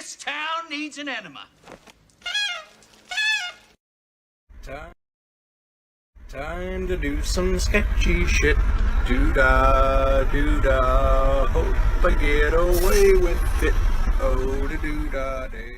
This town needs an enema. Time to do some sketchy shit. Doo-dah, doo-dah. Hope I get away with it. Oh, the doo-dah day.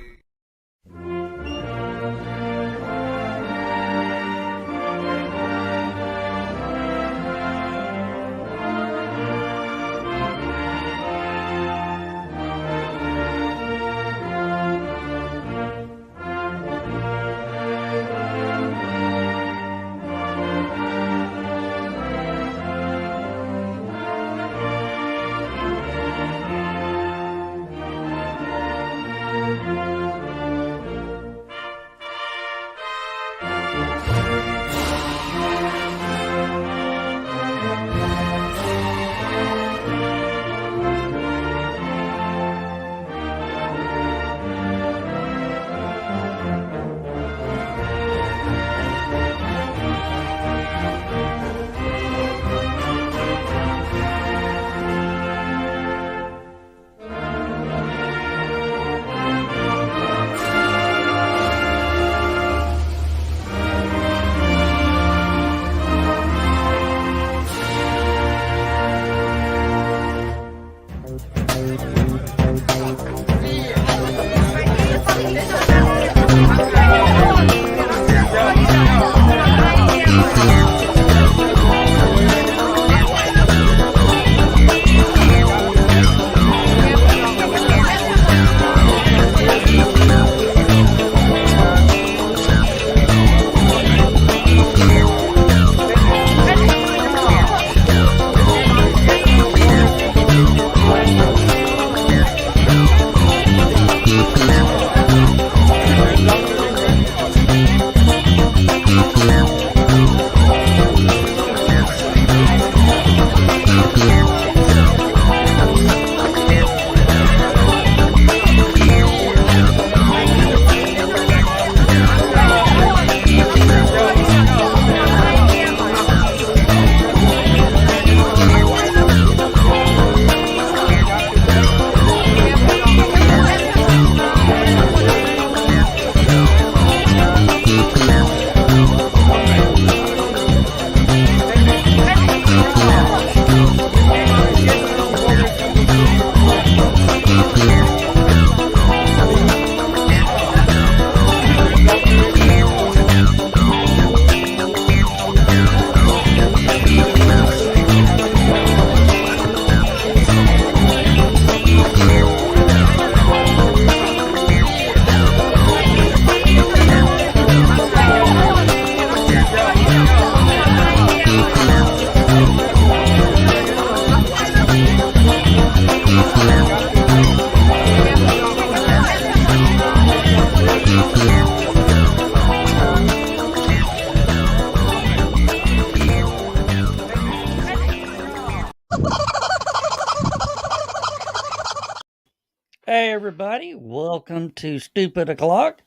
Hey everybody, welcome to Stupid O'Clock.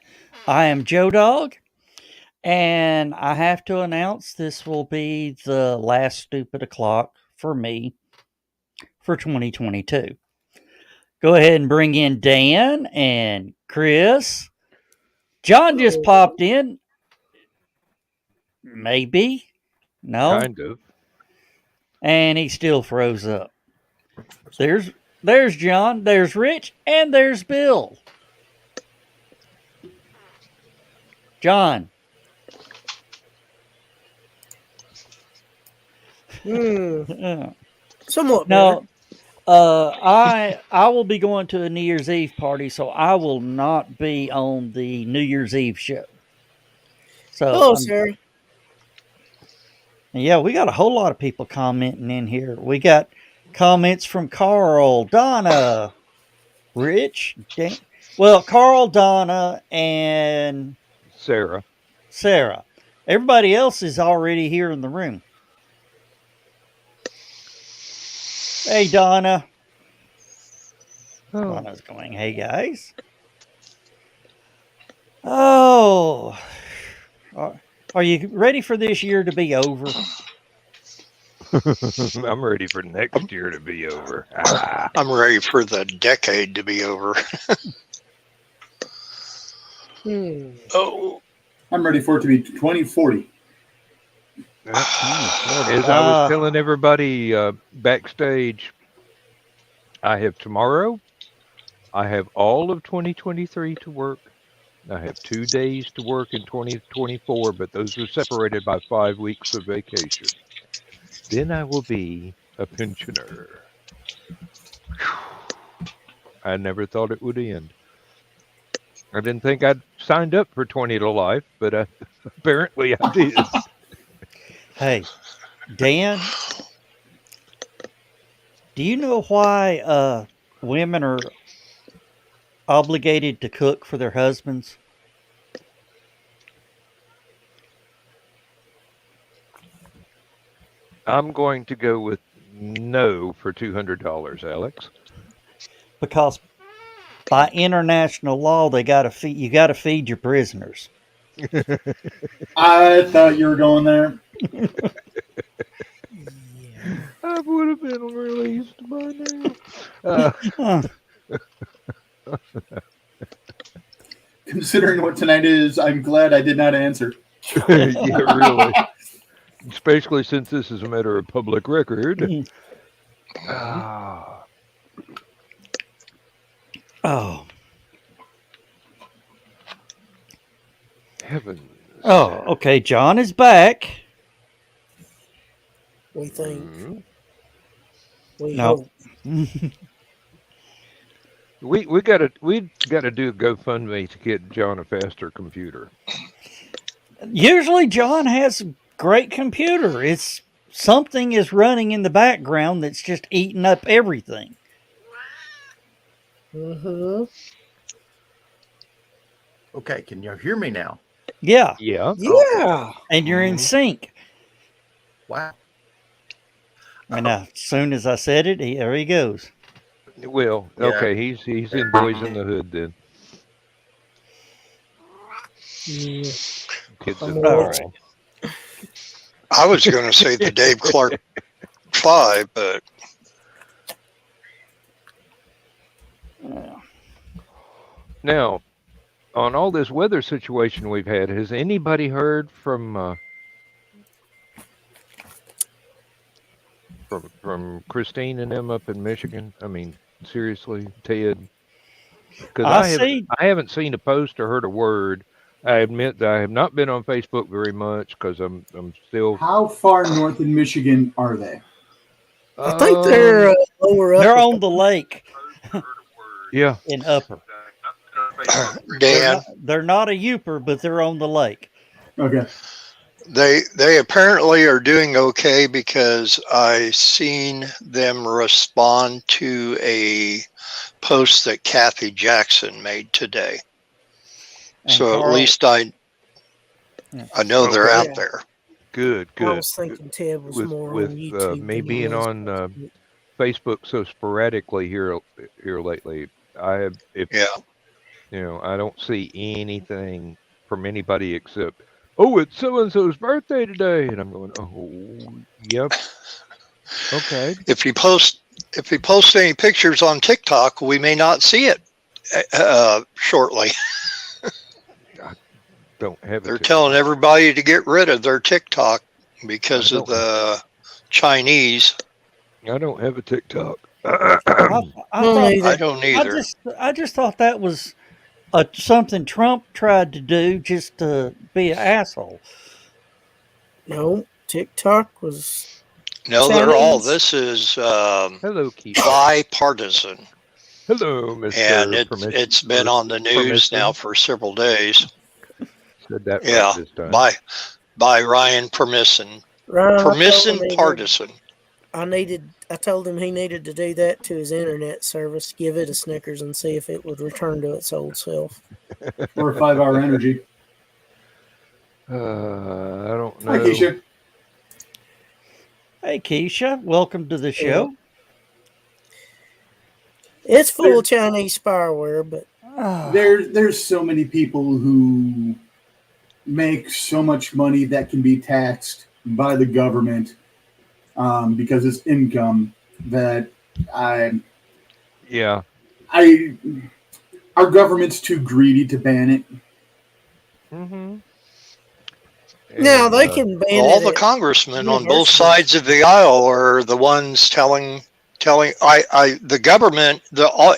I am Joe Dog, and I have to announce this will be the last Stupid O'Clock for me for 2022. Go ahead and bring in Dan and Chris. John just popped in. Maybe. No. Kind of. And he still froze up. There's John, there's Rich, and there's Bill. John. Somewhat. No. I will be going to a New Year's Eve party, so I will not be on the New Year's Eve show. So hello, sir. Yeah, we got a whole lot of people commenting in here. We got comments from Carl, Donna, Rich, Dan. Well, Carl, Donna, and Sarah. Everybody else is already here in the room. Hey, Donna. Oh. Donna's going, hey, guys. Oh. Are you ready for this year to be over? I'm ready for next year to be over. I'm ready for the decade to be over. Oh. I'm ready for it to be 2040. As I was telling everybody backstage, I have tomorrow. I have all of 2023 to work. I have 2 days to work in 2024, but those are separated by 5 weeks of vacation. Then I will be a pensioner. Whew. I never thought it would end. I didn't think I'd signed up for 20 to life, but apparently I did. Hey, Dan, do you know why women are obligated to cook for their husbands? I'm going to go with no for $200, Alex. Because by international law, they got to feed. You got to feed your prisoners. I thought you were going there. I would have been released by now. Considering what tonight is, I'm glad I did not answer. Yeah, really. Especially since this is a matter of public record. Oh. Heavens. Oh, okay. John is back. We think. Mm-hmm. We No. hope. We gotta do a GoFundMe to get John a faster computer. Usually, John has a great computer. It's something is running in the background that's just eating up everything. Mm-hmm. Okay, can you hear me now? Yeah, Yeah. Yeah. and you're in sync. Wow. And as soon as I said it, there he goes. Well, Yeah. okay, he's in Boys in the Hood then. Yeah. Kids I'm in the all Hall. I was going to say the Dave Clark 5, but Now, on all this weather situation we've had, has anybody heard from Christine and them up in Michigan? I mean, seriously, Ted? Because I haven't seen a post or heard a word. I admit that I have not been on Facebook very much because I'm still. How far north in Michigan are they? I think they're lower up. They're on the lake. Yeah. In Upper. Dan, They're not a Youper, but they're on the lake. Okay. they apparently are doing okay because I seen them respond to a post that Kathy Jackson made today. And So Carl- at least I know they're Okay. out there. Good. I was thinking Ted was more on YouTube. Me than he being was on Facebook so sporadically here lately, I don't see anything from anybody except, oh, it's so and so's birthday today, and I'm going, oh, yep, okay. If you post any pictures on TikTok, we may not see it shortly. Don't have it. They're telling everybody to get rid of their TikTok because of the Chinese. I don't have a TikTok. I don't either. I just thought that was something Trump tried to do just to be an asshole. No, TikTok was. No, they're all. Chinese. This is Hello, Keith. bipartisan, Hello, Mr. and Permission- it's been on the news Permission. now for several days. Said that right Yeah, this time. by Ryan Permission, Ryan, I told Permission him partisan. I told him he needed to do that to his internet service, give it a Snickers, and see if it would return to its old self. Or 5-hour energy. I don't know. Hi, Keisha. Hey, Keisha, welcome to the show. It's full of Chinese spyware, but There's so many people who make so much money that can be taxed by the government because it's income that our government's too greedy to ban it. Mm-hmm. Now And, they can ban All it the at congressmen on both universities. sides of the aisle are the ones telling the government,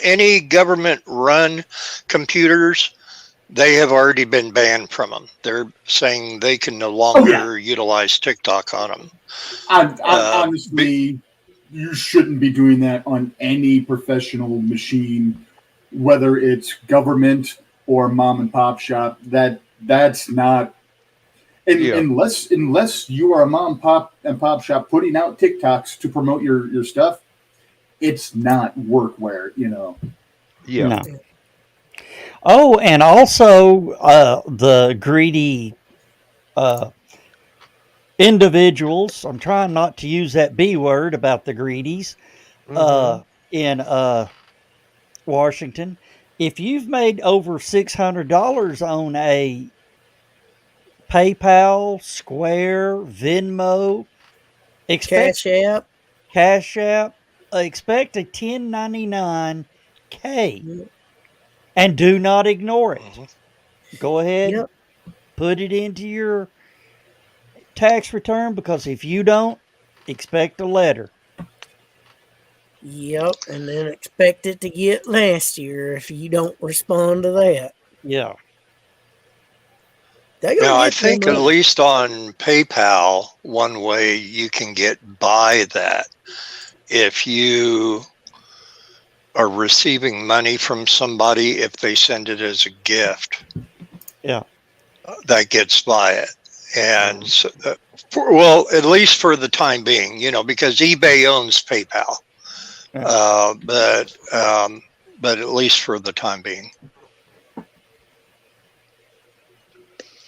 any government run computers, they have already been banned from them. They're saying they can no longer utilize TikTok on them. Honestly, you shouldn't be doing that on any professional machine, whether it's government or mom and pop shop. That's not unless you are a mom and pop shop putting out TikToks to promote your stuff. It's not workwear, Yeah. No. Oh, and also the greedy individuals. I'm trying not to use that B word about the greedies Mm-hmm. in Washington. If you've made over $600 on a PayPal, Square, Venmo, expect Cash App. Cash App, expect a 1099K Yep. and do not ignore it. Mhm. Go ahead, Yep. put it into your tax return because if you don't, expect a letter. Yep. And then expect it to get last year if you don't respond to that. Yeah. They're gonna Now, I get their think at money. least on PayPal, one way you can get by that, if you are receiving money from somebody, if they send it as a gift, Yeah. that gets by it. And so, well, at least for the time being, because eBay owns PayPal, Yeah. but at least for the time being.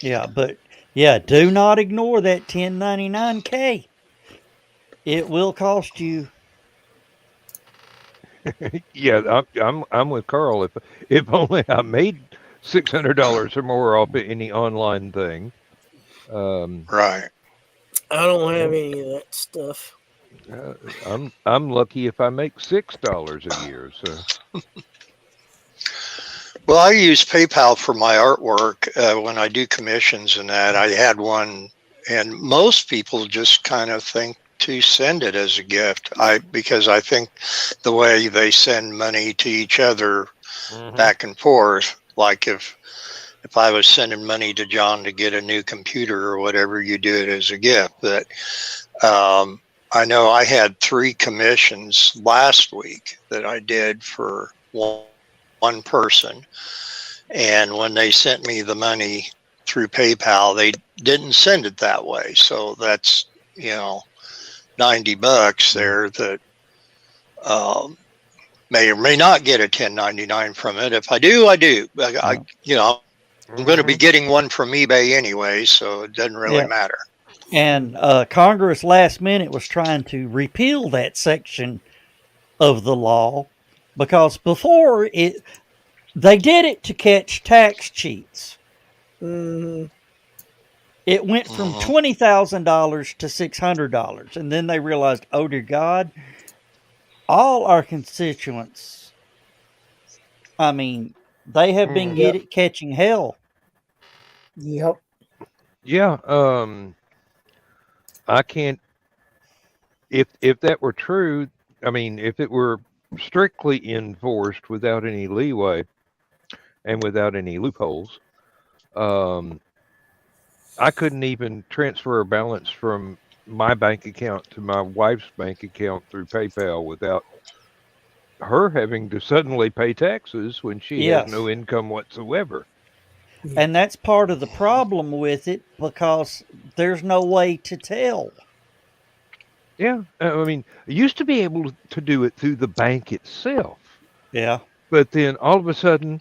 Yeah, but yeah, do not ignore that 1099K. It will cost you. Yeah, I'm with Carl. If only I made $600 or more off of any online thing. Right. I don't have Well, any of that stuff. I'm lucky if I make $6 a year. So Well, I use PayPal for my artwork when I do commissions and that. I had one, and most people just kind of think to send it as a gift. Because I think the way they send money to each other back and forth, like if I was sending money to John to get a new computer or whatever, you do it as a gift. But I know I had 3 commissions last week that I did for one person. And when they sent me the money through PayPal, they didn't send it that way. So that's, $90 there that may or may not get a 1099 from it. If I do, I do. I'm going to be getting one from eBay anyway, so it doesn't really matter. And Congress last minute was trying to repeal that section of the law because before they did it to catch tax cheats. Mm, It went from $20,000 to $600, and then they realized, oh dear God, all our constituents. I mean, they have been yep. catching hell. Yep. yeah, I can't. If that were true, I mean, if it were strictly enforced without any leeway and without any loopholes, um, I couldn't even transfer a balance from my bank account to my wife's bank account through PayPal without her having to suddenly pay taxes when she has Yes. no income whatsoever. And that's part of the problem with it because there's no way to tell. Yeah, I mean, I used to be able to do it through the bank itself, Yeah. but then all of a sudden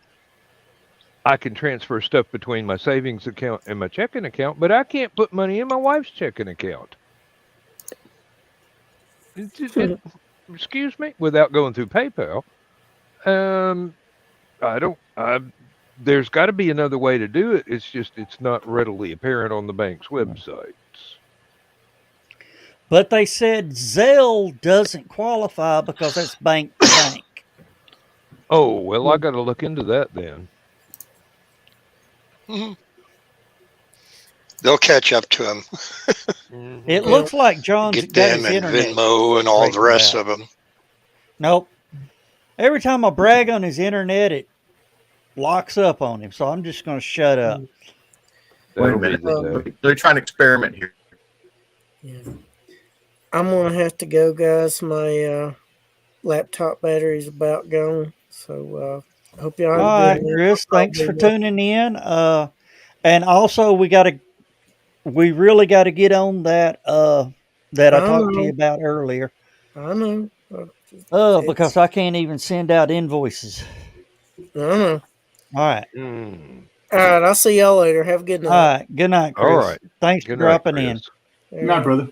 I can transfer stuff between my savings account and my checking account, but I can't put money in my wife's checking account. Excuse me, without going through PayPal. I don't. There's got to be another way to do it. It's not readily apparent on the bank's websites. But they said Zelle doesn't qualify because that's bank to bank. Oh well, I got to look into that then. Mhm. They'll catch up to him. It Yeah. looks like John's Get got them his and internet. Venmo and all the straightened rest out. of them. Nope. Every time I brag on his internet, it locks up on him. So I'm just going to shut up. Wait a That'll be minute. the day. They're trying to experiment here. Yeah. I'm gonna have to go, guys. My laptop battery's about gone. So I hope y'all have All a right, good one. Chris. Thanks for Probably tuning in. And also we really got to get on that that I I talked to you know. about earlier. I know. Because I can't even send out invoices. I know. All right. Mm. All right. I'll see y'all later. Have a good All night. right. Good night, Chris. All right. Thanks for Good night, dropping Chris. in. All Not, right. brother.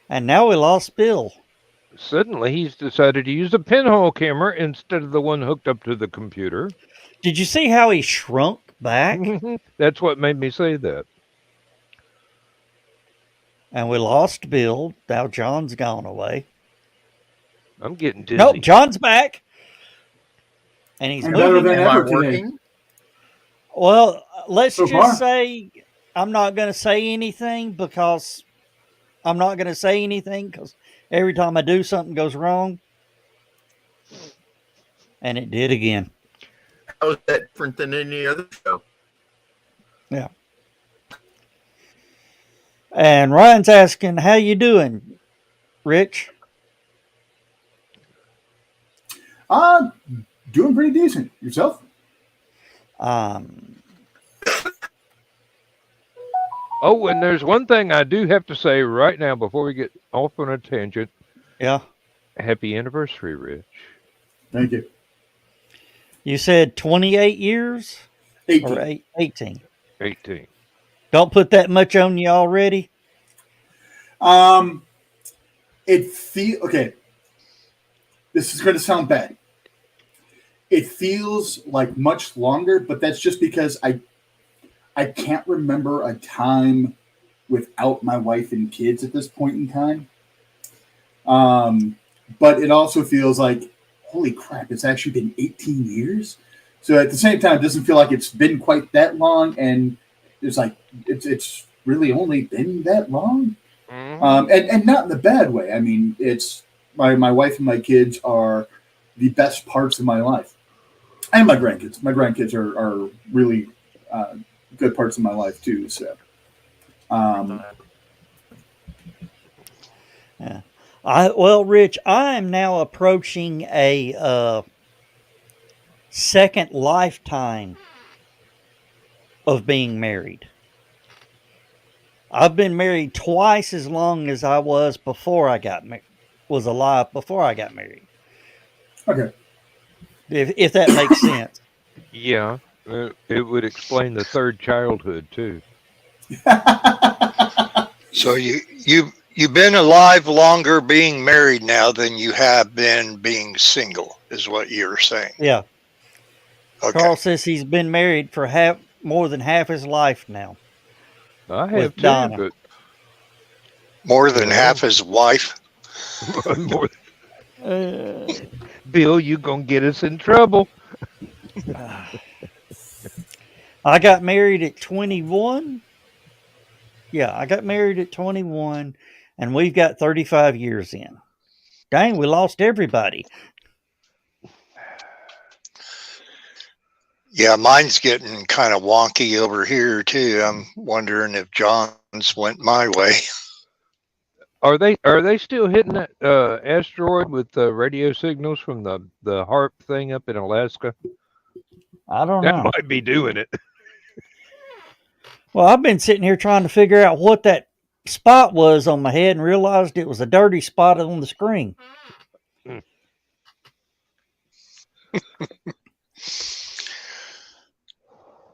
And now we lost Bill. Suddenly, he's decided to use a pinhole camera instead of the one hooked up to the computer. Did you see how he shrunk back? That's what made me say that. And we lost Bill. Now John's gone away. I'm getting dizzy. Nope, John's back. And he's And better moving. than Am I ever today. working? Well, let's So just far. say I'm not going to say anything because every time I do, something goes wrong. And it did again. How is that different than any other show? Yeah. And Ryan's asking, how you doing, Rich? Doing pretty decent. Yourself? Oh, and there's one thing I do have to say right now before we get off on a tangent. Yeah. Happy anniversary, Rich. Thank you. You said 28 years? 18. Or 18? 18. Don't put that much on you already? Okay. This is going to sound bad. It feels like much longer, but that's just because I can't remember a time without my wife and kids at this point in time. But it also feels like, holy crap, it's actually been 18 years. So at the same time, it doesn't feel like it's been quite that long, and it's like it's really only been that long. And not in the bad way. I mean, it's my wife and my kids are the best parts of my life, and my grandkids. My grandkids are really good parts of my life too. So, Yeah. Well, Rich, I am now approaching a second lifetime of being married. I've been married twice as long as I was before I got was alive before I got married. okay. If that makes sense. Yeah, it would explain the third childhood too. So you've been alive longer being married now than you have been being single, is what you're saying. Yeah. Okay. Carl says he's been married for more than half his life now. I With have too, Donna. but More than half his wife. more. Bill, you gonna get us in trouble. I got married at 21. Yeah, I got married at 21, and we've got 35 years in. Dang, we lost everybody. Yeah, mine's getting kind of wonky over here too. I'm wondering if John's went my way. Are they still hitting that asteroid with the radio signals from the HARP thing up in Alaska? I don't That know. might be doing it. Well, I've been sitting here trying to figure out what that spot was on my head and realized it was a dirty spot on the screen.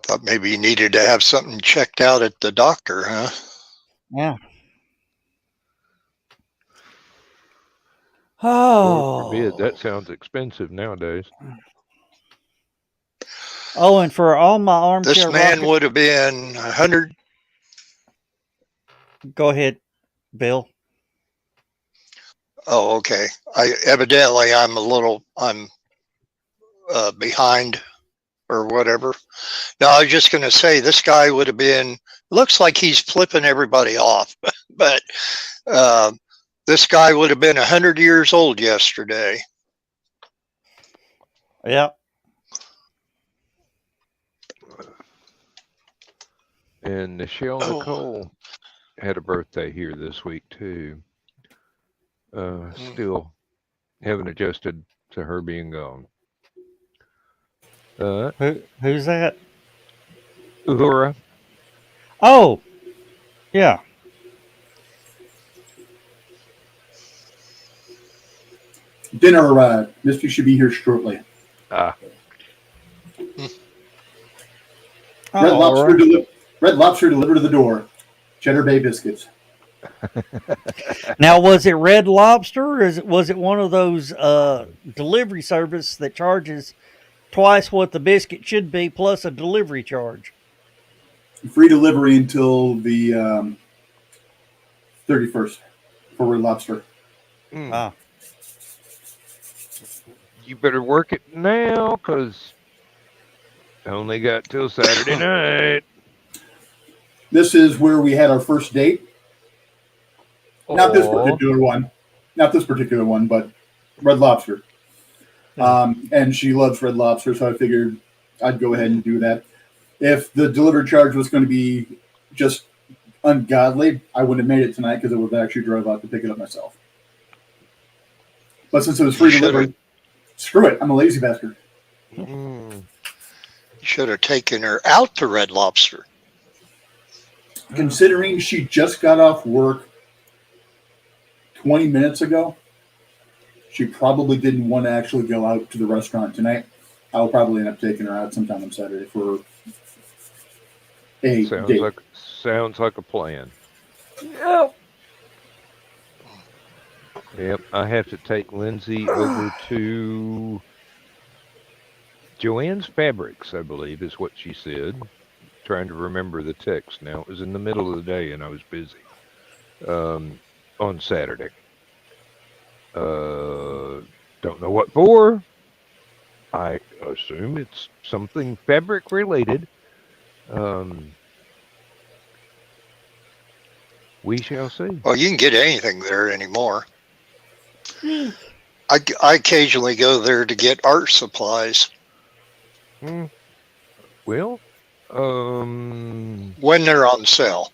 Thought maybe you needed to have something checked out at the doctor, huh? Yeah. Lord forbid, Oh. that sounds expensive nowadays. Oh, and for all my armchair This man rockets, would have been 100. go ahead, Bill. Oh, okay. I'm behind or whatever. No, I was just going to say this guy would have been. Looks like he's flipping everybody off, but this guy would have been 100 years old yesterday. Yep. And Michelle Nicole had a birthday here this week too. Still haven't adjusted to her being gone. Who's that? Uhura. Oh, yeah. Dinner arrived. Misty should be here shortly. Red Lobster delivered to the door. Cheddar Bay biscuits. Now, was it Red Lobster, or was it one of those delivery service that charges twice what the biscuit should be plus a delivery charge? Free delivery until the 31st for Red Lobster. Ah. You better work it now, because I only got till Saturday night. This is where we had our first date. Not this particular one. Not this particular one, but Red Lobster. And she loves Red Lobster, so I figured I'd go ahead and do that. If the delivery charge was going to be just ungodly, I wouldn't have made it tonight because I would have actually drove out to pick it up myself. But since it was free delivery, screw it. I'm a lazy bastard. You should have taken her out to Red Lobster. Considering she just got off work 20 minutes ago, she probably didn't want to actually go out to the restaurant tonight. I'll probably end up taking her out sometime on Saturday for a date. Sounds like a plan. Yep, I have to take Lindsay over to Joanne's Fabrics, I believe is what she said. Trying to remember the text now. It was in the middle of the day and I was busy on Saturday. Don't know what for. I assume it's something fabric related. We shall see. Well, you can get anything there anymore. I occasionally go there to get art supplies. Well, when they're on sale.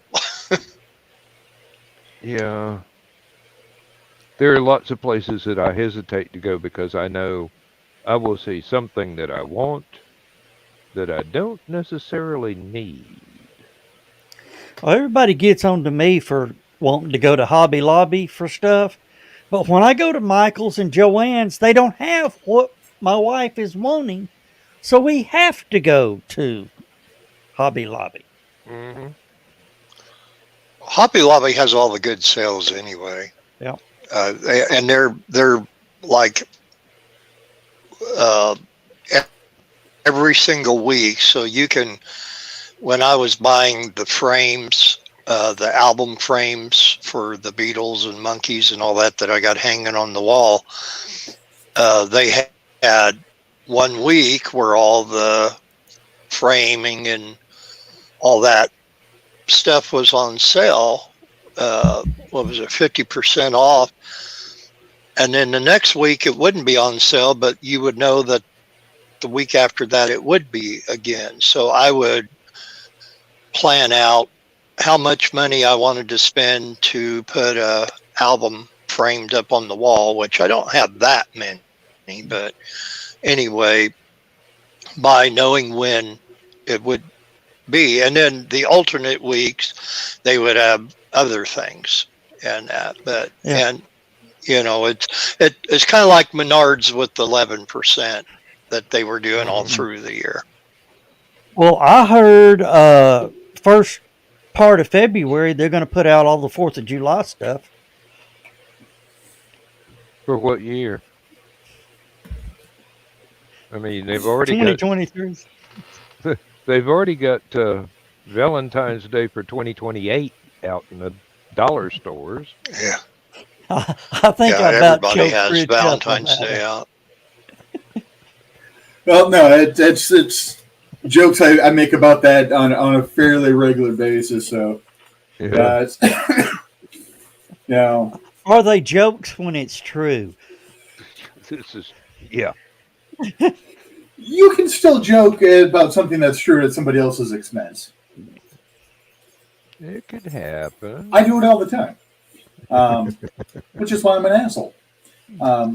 Yeah. There are lots of places that I hesitate to go because I know I will see something that I want that I don't necessarily need. Well, everybody gets on to me for wanting to go to Hobby Lobby for stuff. But when I go to Michael's and Joanne's, they don't have what my wife is wanting. So we have to go to Hobby Lobby. Mm-hmm. Hobby Lobby has all the good sales anyway. Yeah. And they're like every single week. So you can, when I was buying the frames, the album frames for the Beatles and Monkees and all that I got hanging on the wall, they had 1 week where all the framing and all that stuff was on sale. What was it, 50% off? And then the next week it wouldn't be on sale, but you would know that the week after that it would be again. So I would plan out how much money I wanted to spend to put a album framed up on the wall, which I don't have that many, but anyway, by knowing when it would be. And then the alternate weeks, they would have other things and that. But, Yeah. and, you know, it's kind of like Menards with the 11% that they were doing all through the year. Well, I heard first part of February they're going to put out all the 4th of July stuff. For what year? I mean, they've already 2023. They've already got Valentine's Day for 2028 out in the dollar stores. Yeah. I think I about everybody choked has Rich up on Valentine's that. Day out. Well, no, it's jokes I make about that on a fairly regular basis. So, Yeah. yeah. Are they jokes when it's true? This is, yeah. You can still joke about something that's true at somebody else's expense. It could happen. I do it all the time, which is why I'm an asshole. But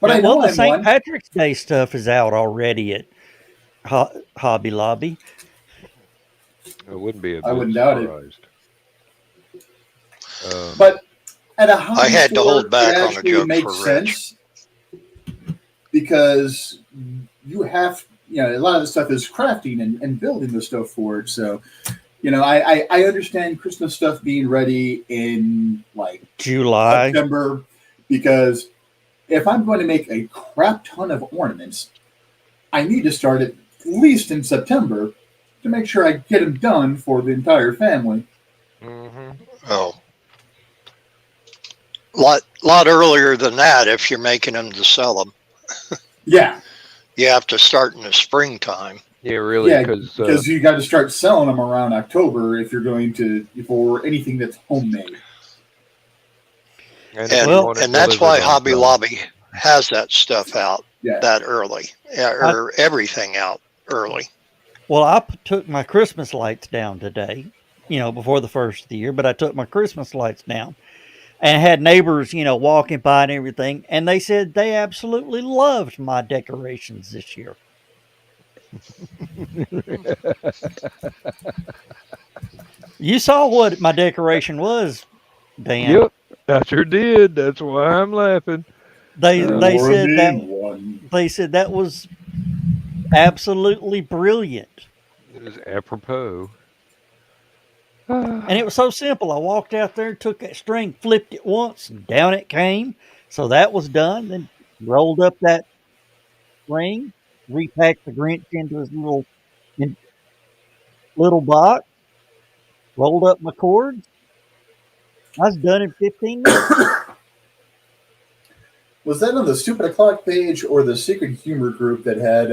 Yeah, I know well, the I'm St. one. Patrick's Day stuff is out already at Hobby Lobby. I wouldn't be a I bit wouldn't doubt it. surprised. But at a hobby I had to store, hold it back on a actually joke makes for Rich. sense because you have, a lot of the stuff is crafting and building the stuff for it. So, I understand Christmas stuff being ready in like July. September because if I'm going to make a crap ton of ornaments, I need to start at least in September to make sure I get them done for the entire family. Mm-hmm. Oh, lot earlier than that if you're making them to sell them. Yeah. You have to start in the springtime. Yeah, really, Yeah, because because you got to start selling them around October if you're going to for anything that's homemade. and, And that's why Hobby Lobby has that stuff out Yeah. that early, or everything out early. Well, I took my Christmas lights down today, before the first of the year, but I took my Christmas lights down and had neighbors, walking by and everything. And they said they absolutely loved my decorations this year. You saw what my decoration was, Dan. Yep, I sure did. That's why I'm laughing. They said that one. they said that was absolutely brilliant. It was apropos. And it was so simple. I walked out there, took that string, flipped it once, and down it came. So that was done. Then rolled up that string, repacked the Grinch into his little box, rolled up my cords. I was done in 15 minutes. Was that on the Stupid O'Clock page or the Secret Humor group that had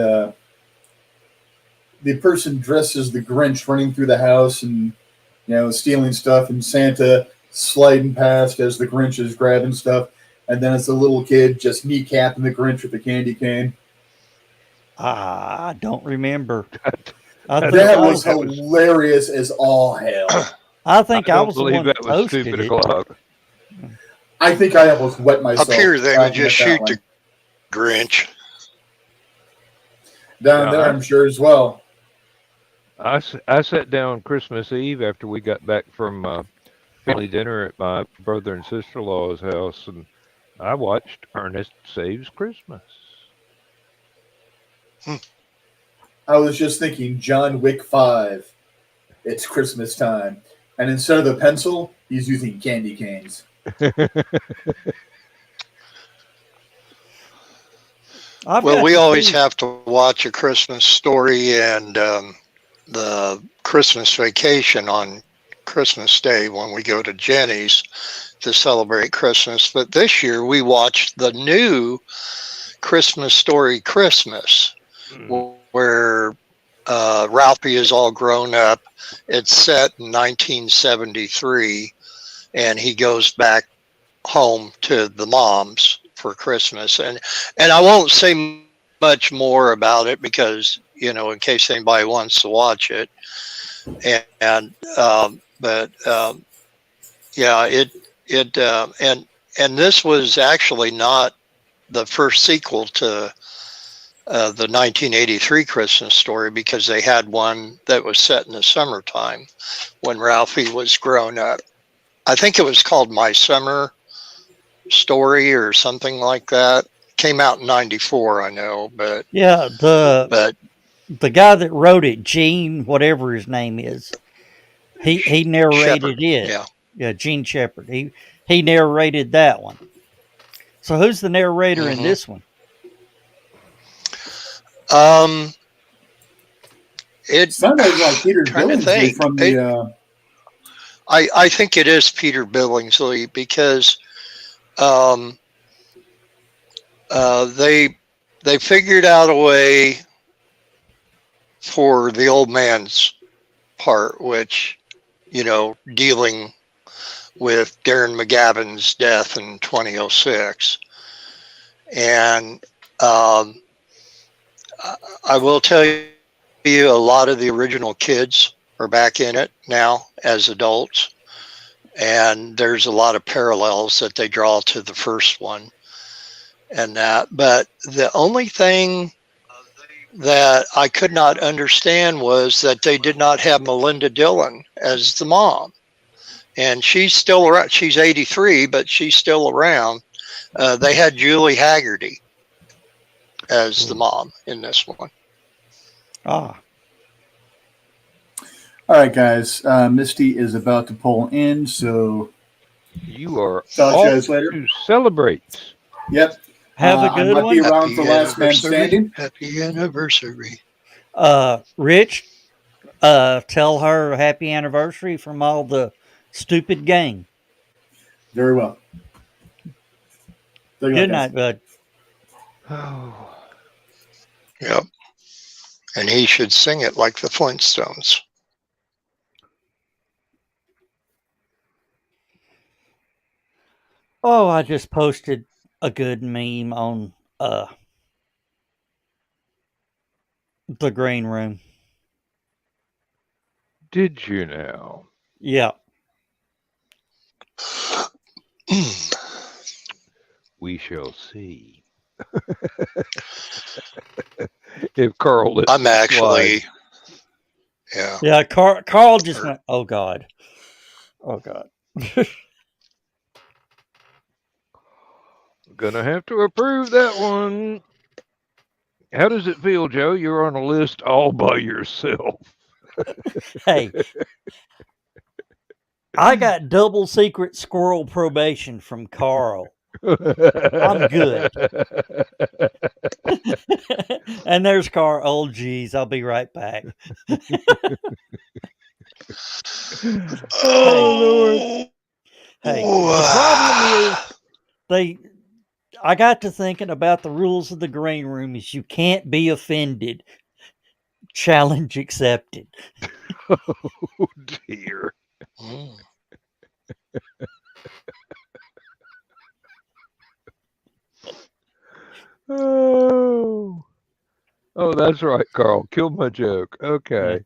the person dressed as the Grinch running through the house and stealing stuff, and Santa sliding past as the Grinch is grabbing stuff, and then it's a little kid just kneecapping the Grinch with a candy cane? I don't remember. That was hilarious as all hell. I think I don't was the believe one that that was posted Stupid it. O'Clock. I think I almost wet myself. Up here, they would laughing just at that shoot one. the Grinch. Down there, I'm sure as well. I sat down Christmas Eve after we got back from family dinner at my brother and sister-in-law's house, and I watched Ernest Saves Christmas. I was just thinking John Wick 5. It's Christmas time. And instead of the pencil, he's using candy canes. Well, we always have to watch A Christmas Story and the Christmas Vacation on Christmas Day when we go to Jenny's to celebrate Christmas. But this year we watched the new Christmas Story Christmas, where Ralphie is all grown up. It's set in 1973, and he goes back home to the mom's for Christmas. And I won't say much more about it because, in case anybody wants to watch it. And this was actually not the first sequel to the 1983 Christmas Story, because they had one that was set in the summertime when Ralphie was grown up. I think it was called My Summer Story or something like that. Came out in 94, I know, but yeah, the guy that wrote it, Gene, whatever his name is, he narrated Shepherd, it. Yeah, Gene Shepherd. He narrated that one. So who's the narrator in this one? It sounded like Peter Billingsley from the. I think it is Peter Billingsley because they figured out a way for the old man's part, which, dealing with Darren McGavin's death in 2006. And I will tell you, a lot of the original kids are back in it now as adults. And there's a lot of parallels that they draw to the first one and that. But the only thing that I could not understand was that they did not have Melinda Dillon as the mom. And she's still around. She's 83, but she's still around. They had Julie Haggerty as the mom in this one. Ah. All right, guys. Misty is about to pull in, so You are talk to you off guys later. to celebrate. Yep. Have a I good might one. be around for last man standing. Happy anniversary. Rich, tell her happy anniversary from all the stupid gang. Very well. Good night, bud. Oh, Yep. And he should sing it like the Flintstones. Oh, I just posted a good meme on the green room. did you now? Yeah. We shall see. If Carl lets I'm it actually, slide. yeah. Yeah, Carl just went, oh, God. Oh, God. Gonna have to approve that one. How does it feel, Joe? You're on a list all by yourself. Hey, I got double secret squirrel probation from Carl. I'm good. And there's Carl. Oh, geez, I'll be right back. Oh, Hey, the problem is I got to thinking about the rules of the green room is you can't be offended. Challenge accepted. Oh, dear. Mm. Oh. Oh, that's right, Carl. Killed my joke. Okay.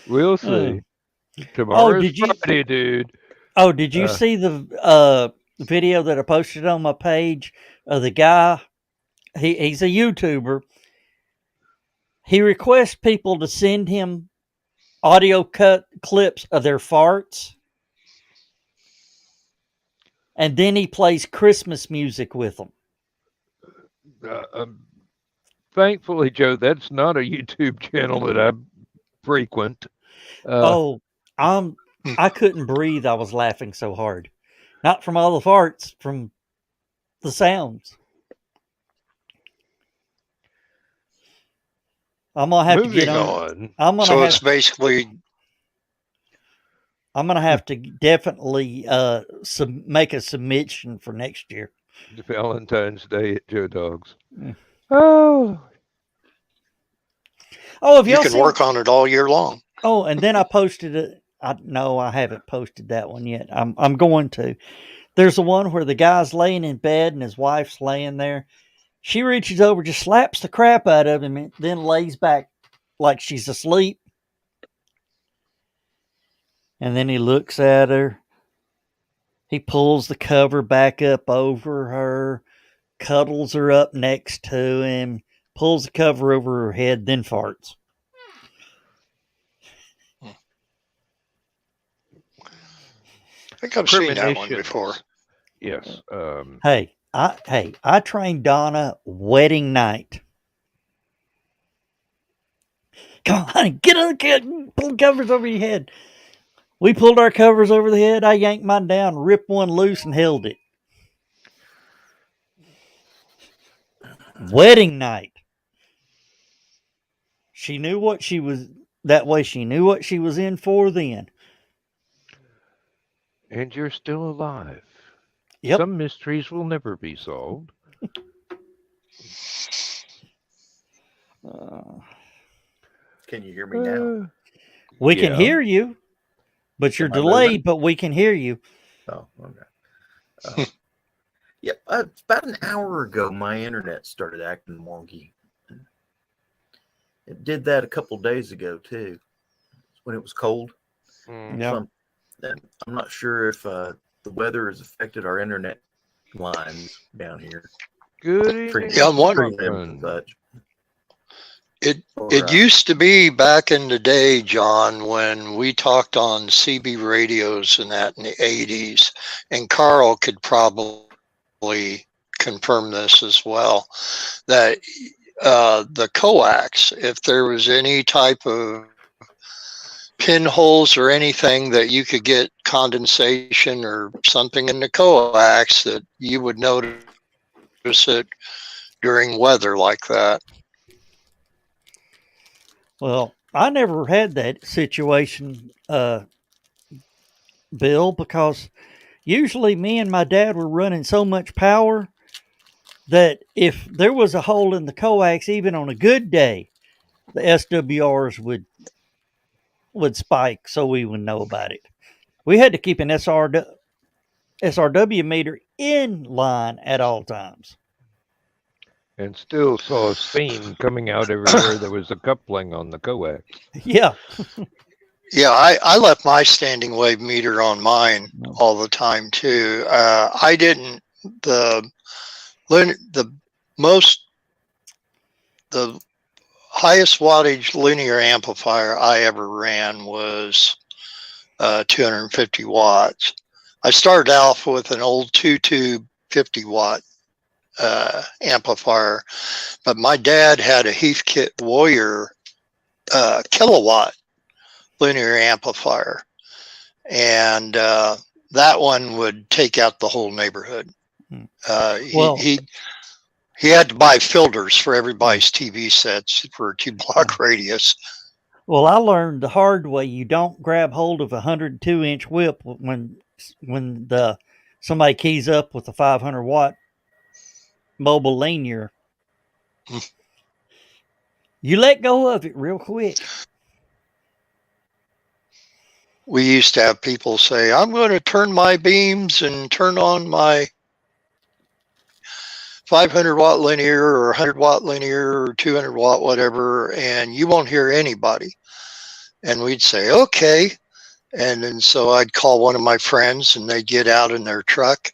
We'll see. Tomorrow's Friday, dude. Oh, did you see the video that I posted on my page of the guy? He's a YouTuber. He requests people to send him audio clips of their farts. And then he plays Christmas music with them. Thankfully, Joe, that's not a YouTube channel that I frequent. I couldn't breathe. I was laughing so hard. Not from all the farts, from the sounds. I'm gonna have to get on. It's basically. I'm gonna have to definitely make a submission for next year. Valentine's Day at Joe Dogs. Oh, if you can work on it all year long. Oh, and then I posted it. No, I haven't posted that one yet. I'm going to. There's the one where the guy's laying in bed and his wife's laying there. She reaches over, just slaps the crap out of him, and then lays back like she's asleep. And then he looks at her. He pulls the cover back up over her, cuddles her up next to him, pulls the cover over her head, then farts. I think I've seen that one before. Yes. Hey, I trained Donna wedding night. Come on, honey, get on the pull the covers over your head. We pulled our covers over the head. I yanked mine down, ripped one loose, and held it. Wedding night. She knew what she was. That way, she knew what she was in for then. And you're still alive. Yep. Some mysteries will never be solved. Can you hear me now? We can Yeah. hear you, but you're Am I moving? delayed, but we can hear you. Oh, okay. Yep. About an hour ago, my internet started acting wonky. It did that a couple days ago too, when it was cold. Yeah. So I'm not sure if the weather has affected our internet lines down here. Good evening. Yeah, I'm wondering. Prelims and such. It used to be back in the day, John, when we talked on CB radios and that in the 80s, and Carl could probably confirm this as well, that the coax, if there was any type of pinholes or anything that you could get condensation or something in the coax, that you would notice it during weather like that. Well, I never had that situation, Bill, because usually me and my dad were running so much power that if there was a hole in the coax, even on a good day, the SWRs would spike, so we would know about it. We had to keep an SRW meter in line at all times. And still saw steam coming out everywhere there was a coupling on the coax. Yeah. Yeah, I left my standing wave meter on mine all the time too. I didn't the highest wattage linear amplifier I ever ran was 250 watts. I started off with an old 2-tube 50 watt amplifier, but my dad had a Heathkit Warrior kilowatt linear amplifier, and that one would take out the whole neighborhood. He had to buy filters for everybody's TV sets for a 2-block radius. Well, I learned the hard way. You don't grab hold of a 102-inch whip when somebody keys up with a 500-watt mobile linear. You let go of it real quick. We used to have people say, I'm going to turn my beams and turn on my 500-watt linear or 100-watt linear or 200-watt whatever, and you won't hear anybody. And we'd say, okay. And then so I'd call one of my friends, and they'd get out in their truck,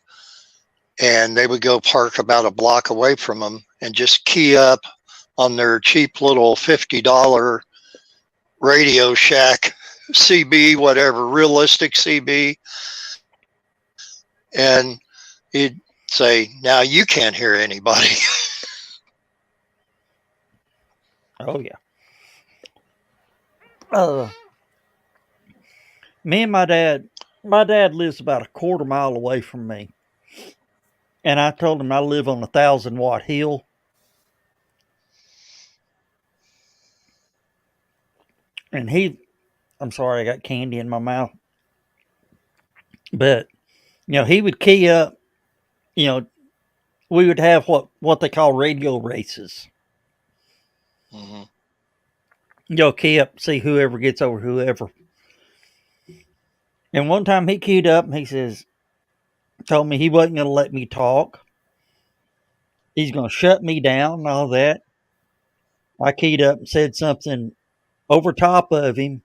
and they would go park about a block away from them and just key up on their cheap little $50 Radio Shack CB, whatever, realistic CB. And he'd say, now you can't hear anybody. Oh, yeah. Me and my dad lives about a quarter mile away from me. And I told him I live on a 1,000-watt hill. And I'm sorry, I got candy in my mouth. But, he would key up, we would have what they call radio races. Mm-hmm. Key up, see whoever gets over whoever. And one time he keyed up and he told me he wasn't going to let me talk. He's going to shut me down and all that. I keyed up and said something over top of him.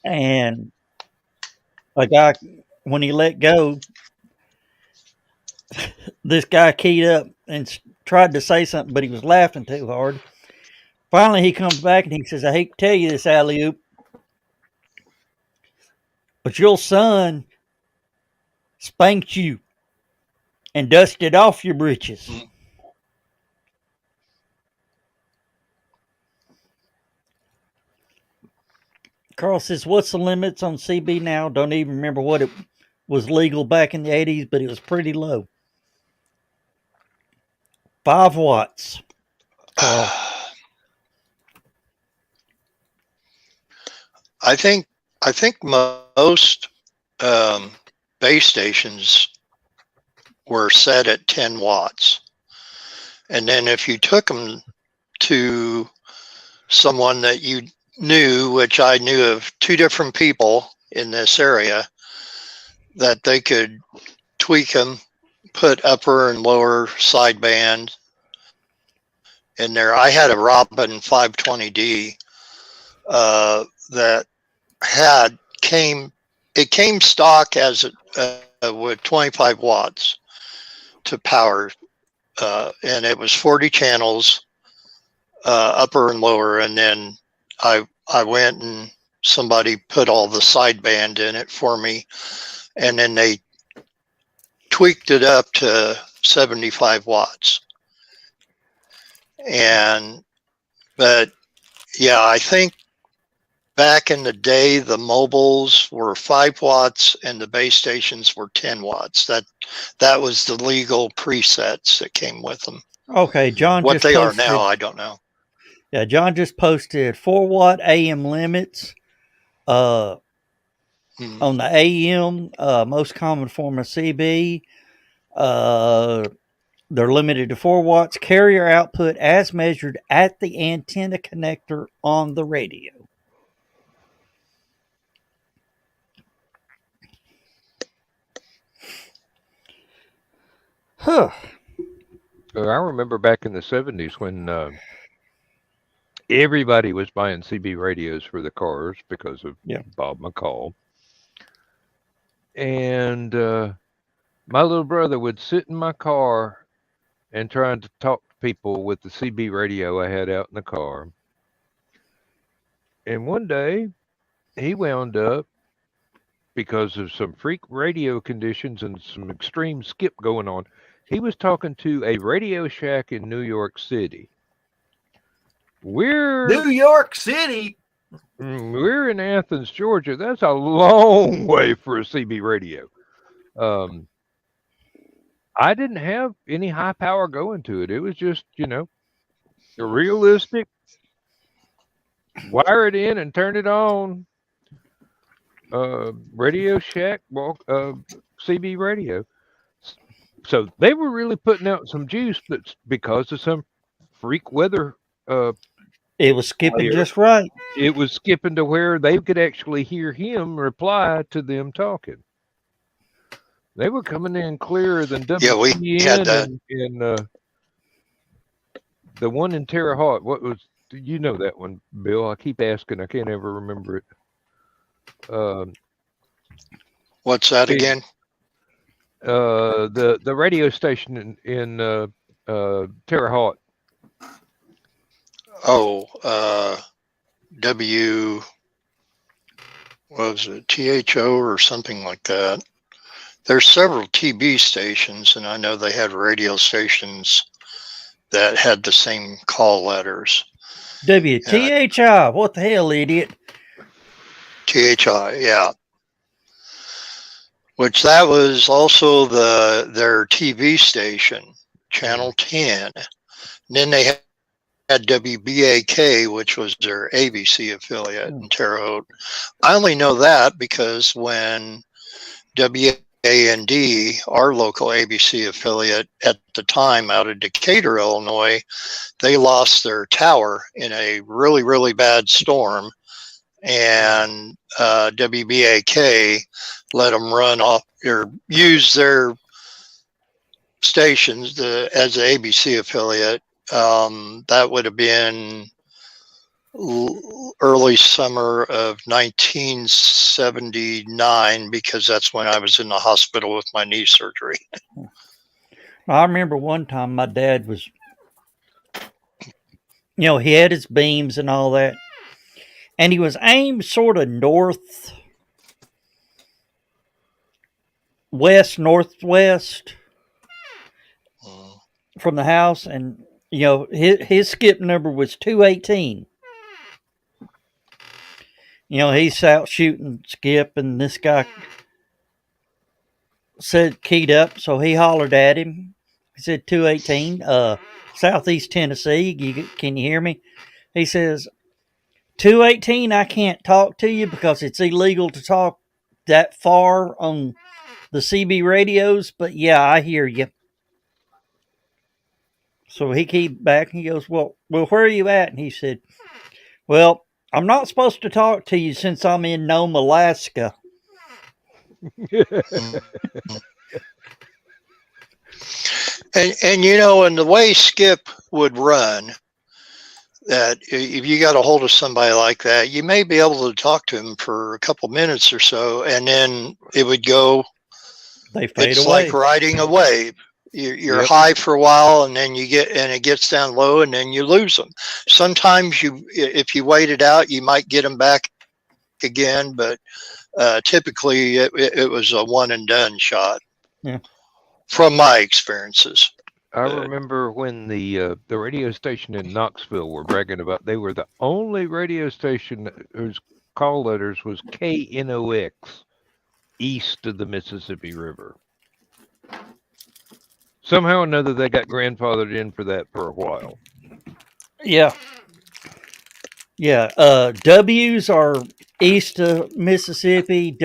And a guy, when he let go, this guy keyed up and tried to say something, but he was laughing too hard. Finally, he comes back and he says, I hate to tell you this, alley-oop, but your son spanked you and dusted off your britches. Carl says, what's the limits on CB now? Don't even remember what it was legal back in the 80s, but it was pretty low. 5 watts. I think most base stations were set at 10 watts. And then if you took them to someone that you knew, which I knew of two different people in this area, that they could tweak them, put upper and lower sideband in there. I had a Robin 520D that came stock as with 25 watts to power, and it was 40 channels, upper and lower, and then I went and somebody put all the sideband in it for me, and then they tweaked it up to 75 watts. But yeah, I think back in the day, the mobiles were 5 watts and the base stations were 10 watts. That was the legal presets that came with them. Okay, John. What just they posted, are now, I don't know. Yeah, John just posted 4-watt AM limits. On the AM, most common form of CB. They're limited to 4 watts. Carrier output as measured at the antenna connector on the radio. Huh. I remember back in the 70s when everybody was buying CB radios for the cars because of Bob McCall. And my little brother would sit in my car and trying to talk to people with the CB radio I had out in the car. And one day he wound up, because of some freak radio conditions and some extreme skip going on, he was talking to a Radio Shack in New York City. New York City. We're in Athens, Georgia. That's a long way for a CB radio. I didn't have any high power going to it. It was just, a realistic, wire it in and turn it on. Radio Shack, CB radio. So they were really putting out some juice, but because of some freak weather, it was skipping just right. It was skipping to where they could actually hear him reply to them talking. They were coming in clearer than WPN. Yeah, we had that. And the one in Terre Haute. What was? You know that one, Bill? I keep asking. I can't ever remember it. What's that again? The radio station in Terre Haute. Oh, what was it, THO or something like that. There's several TB stations, and I know they had radio stations that had the same call letters. WTHI, what the hell, idiot? THI, yeah. Which that was also their TV station, Channel 10. And then they had WBAK, which was their ABC affiliate in Terre Haute. I only know that because when WAND, our local ABC affiliate at the time out of Decatur, Illinois, they lost their tower in a really, really bad storm. And WBAK let them run off or use their stations as an ABC affiliate. That would have been early summer of 1979, because that's when I was in the hospital with my knee surgery. I remember one time my dad was, he had his beams and all that, and he was aimed sort of northwest, northwest from the house, and his skip number was 218. He's out shooting skip, and this guy said keyed up, so he hollered at him. He said 218, Southeast Tennessee. Can you hear me? He says, 218, I can't talk to you because it's illegal to talk that far on the CB radios, but yeah, I hear you. So he came back and he goes, well, where are you at? And he said, well, I'm not supposed to talk to you since I'm in Nome, Alaska. And and the way Skip would run, that if you got a hold of somebody like that, you may be able to talk to him for a couple minutes or so, and then it would go. They fade It's away. like riding a wave. You're Yep. high for a while, and then it gets down low, and then you lose them. Sometimes if you wait it out, you might get them back again, but typically it was a one and done shot. Yeah. From my experiences. I remember when the radio station in Knoxville were bragging about they were the only radio station whose call letters was KNOX east of the Mississippi River. Somehow or another, they got grandfathered in for that for a while. Yeah. Yeah. W's are east of Mississippi.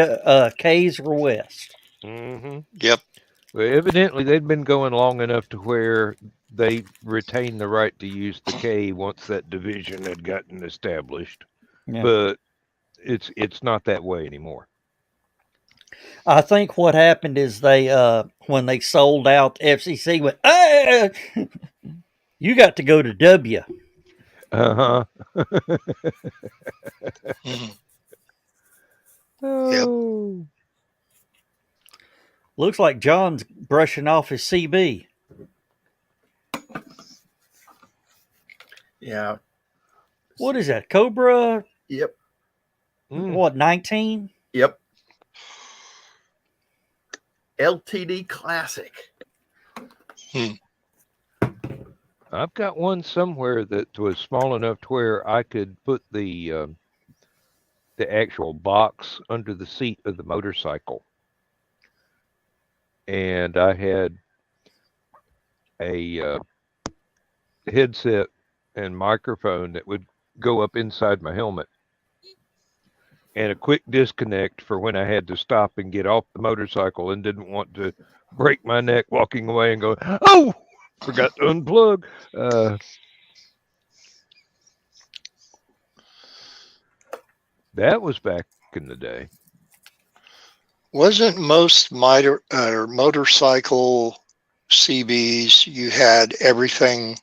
K's are west. Mm-hmm. Yep. Well, evidently, they'd been going long enough to where they retained the right to use the K once that division had gotten established. Yeah. But it's not that way anymore. I think what happened is they when they sold out, FCC went, hey, you got to go to W. Uh-huh. Mhm. Oh. Looks like John's brushing off his CB. Yeah. What is that? Cobra? Yep. What, 19? Yep. LTD Classic. I've got one somewhere that was small enough to where I could put the actual box under the seat of the motorcycle. And I had a headset and microphone that would go up inside my helmet, and a quick disconnect for when I had to stop and get off the motorcycle and didn't want to break my neck walking away and go, oh, forgot to unplug. That was back in the day. Wasn't most motorcycle CBs, you had everything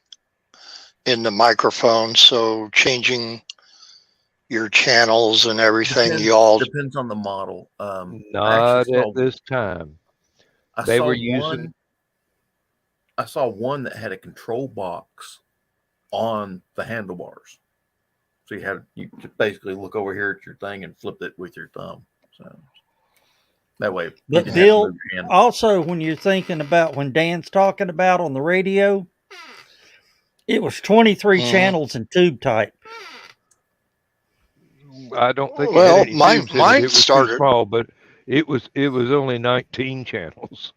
in the microphone, so changing your channels and everything, Depends on the model. Not at this time. They were using. I saw one that had a control box on the handlebars, so you could basically look over here at your thing and flip it with your thumb. So that way. But Bill, also when you're thinking about when Dan's talking about on the radio, it was 23 channels and tube type. I don't think. Well, it had mine it was started too small, but it was only 19 channels.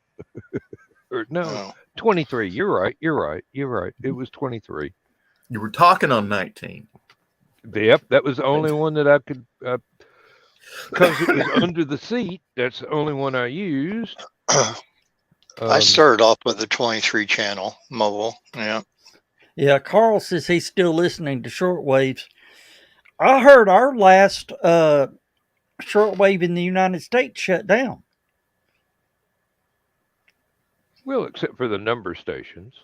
Or no, 23. You're right. It was 23. You were talking on 19. Yep, that was the only one that I could. Because it was under the seat, that's the only one I used. I started off with a 23 channel mobile. Yeah. Yeah, Carl says he's still listening to shortwaves. I heard our last shortwave in the United States shut down. Well, except for the number stations.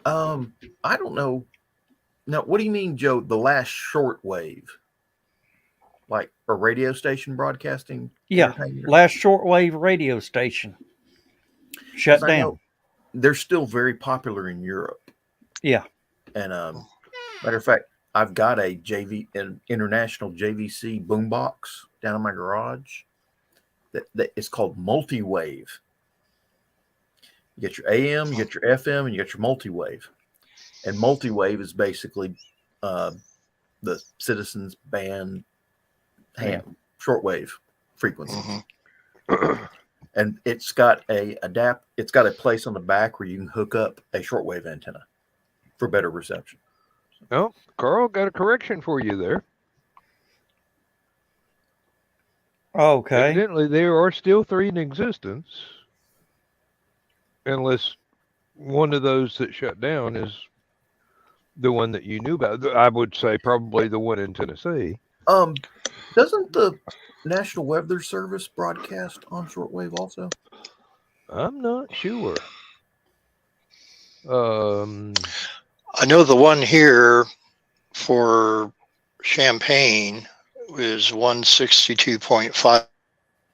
I don't know. Now, what do you mean, Joe? The last shortwave, like a radio station broadcasting? Yeah, last shortwave radio station shut down. They're still very popular in Europe. Yeah, and matter of fact, I've got an international JVC boombox down in my garage. That is called multi-wave. You get your AM, you get your FM, and you get your multi-wave. And multi-wave is basically the Citizens band shortwave frequency. Mm-hmm. And it's got it's got a place on the back where you can hook up a shortwave antenna for better reception. Oh, Carl, got a correction for you there. Okay. Evidently, there are still 3 in existence. unless one of those that shut down is the one that you knew about. I would say probably the one in Tennessee. Doesn't the National Weather Service broadcast on shortwave also? I'm not sure. I know the one here for Champaign is 162.55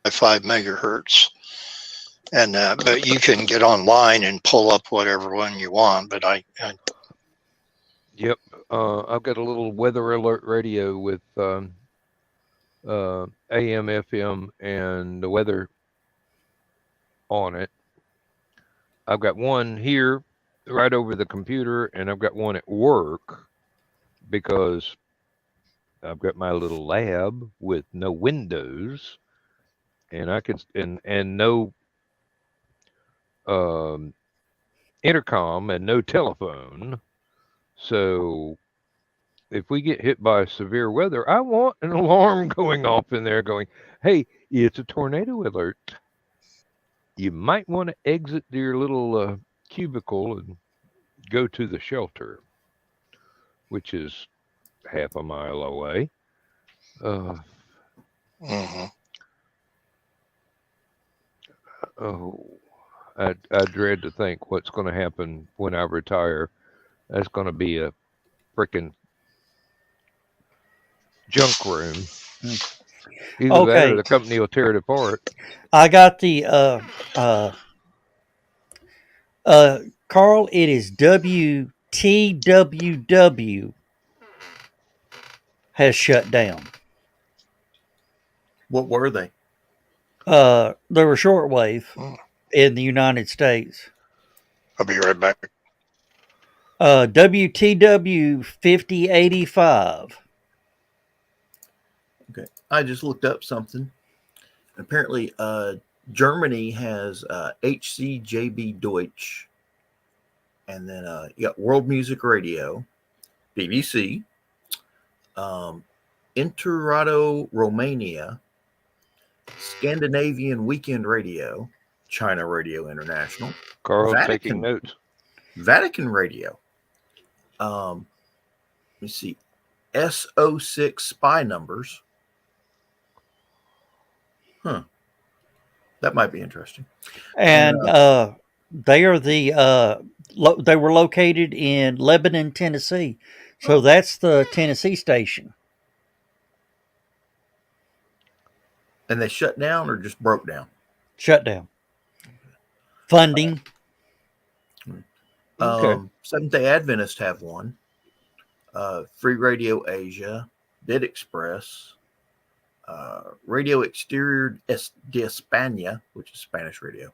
megahertz. And but you can get online and pull up whatever one you want. But Yep. I've got a little weather alert radio with AM, FM, and the weather on it. I've got one here right over the computer, and I've got one at work because I've got my little lab with no windows, and I can and no intercom and no telephone. So if we get hit by severe weather, I want an alarm going off in there going, hey, it's a tornado alert. You might want to exit your little cubicle and go to the shelter, which is half a mile away. Oh, I dread to think what's going to happen when I retire. That's going to be a freaking junk room. Either that or the company will tear it apart. I got the Carl, it is WTWW has shut down. What were they? They were shortwave in the United States. I'll be right back. WTW 5085. Okay, I just looked up something. Apparently, Germany has HCJB Deutsch, and then you got World Music Radio, BBC, Interradio Romania, Scandinavian Weekend Radio, China Radio International, Carl's taking notes. Vatican Radio. Let me see, SO6 spy numbers. That might be interesting. And they are they were located in Lebanon, Tennessee. So that's the Tennessee station. And they shut down or just broke down? Shut down. Funding. Seventh-day Adventists have one. Free Radio Asia, Bid Express, Radio Exterior de España, which is Spanish radio,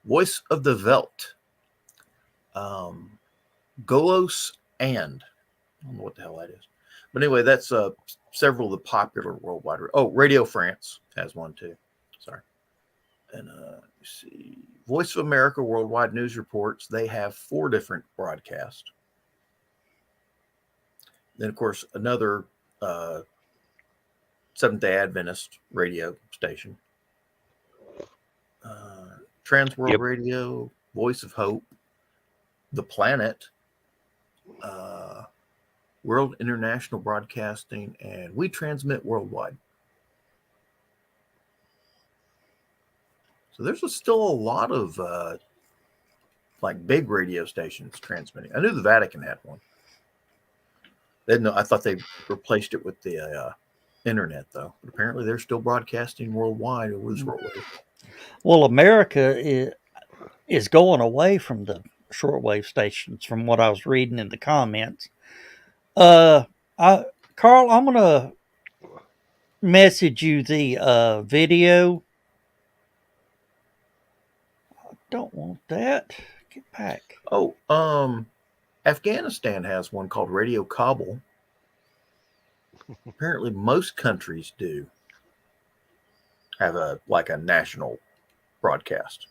Voice of the Veld, Golos, and I don't know what the hell that is. But anyway, that's several of the popular worldwide. Radio France has one too. Sorry. And let's see, Voice of America Worldwide News Reports. They have 4 different broadcasts. Then, of course, another Seventh-day Adventist radio station. Transworld Radio, Voice of Hope, The Planet, World International Broadcasting, and We Transmit Worldwide. So there's still a lot of big radio stations transmitting. I knew the Vatican had one. I thought they replaced it with the internet, though. But apparently they're still broadcasting worldwide over the shortwave. Well, America is going away from the shortwave stations, from what I was reading in the comments. Carl, I'm going to message you the video. I don't want that. Get back. Afghanistan has one called Radio Kabul. Apparently most countries do have a national broadcast.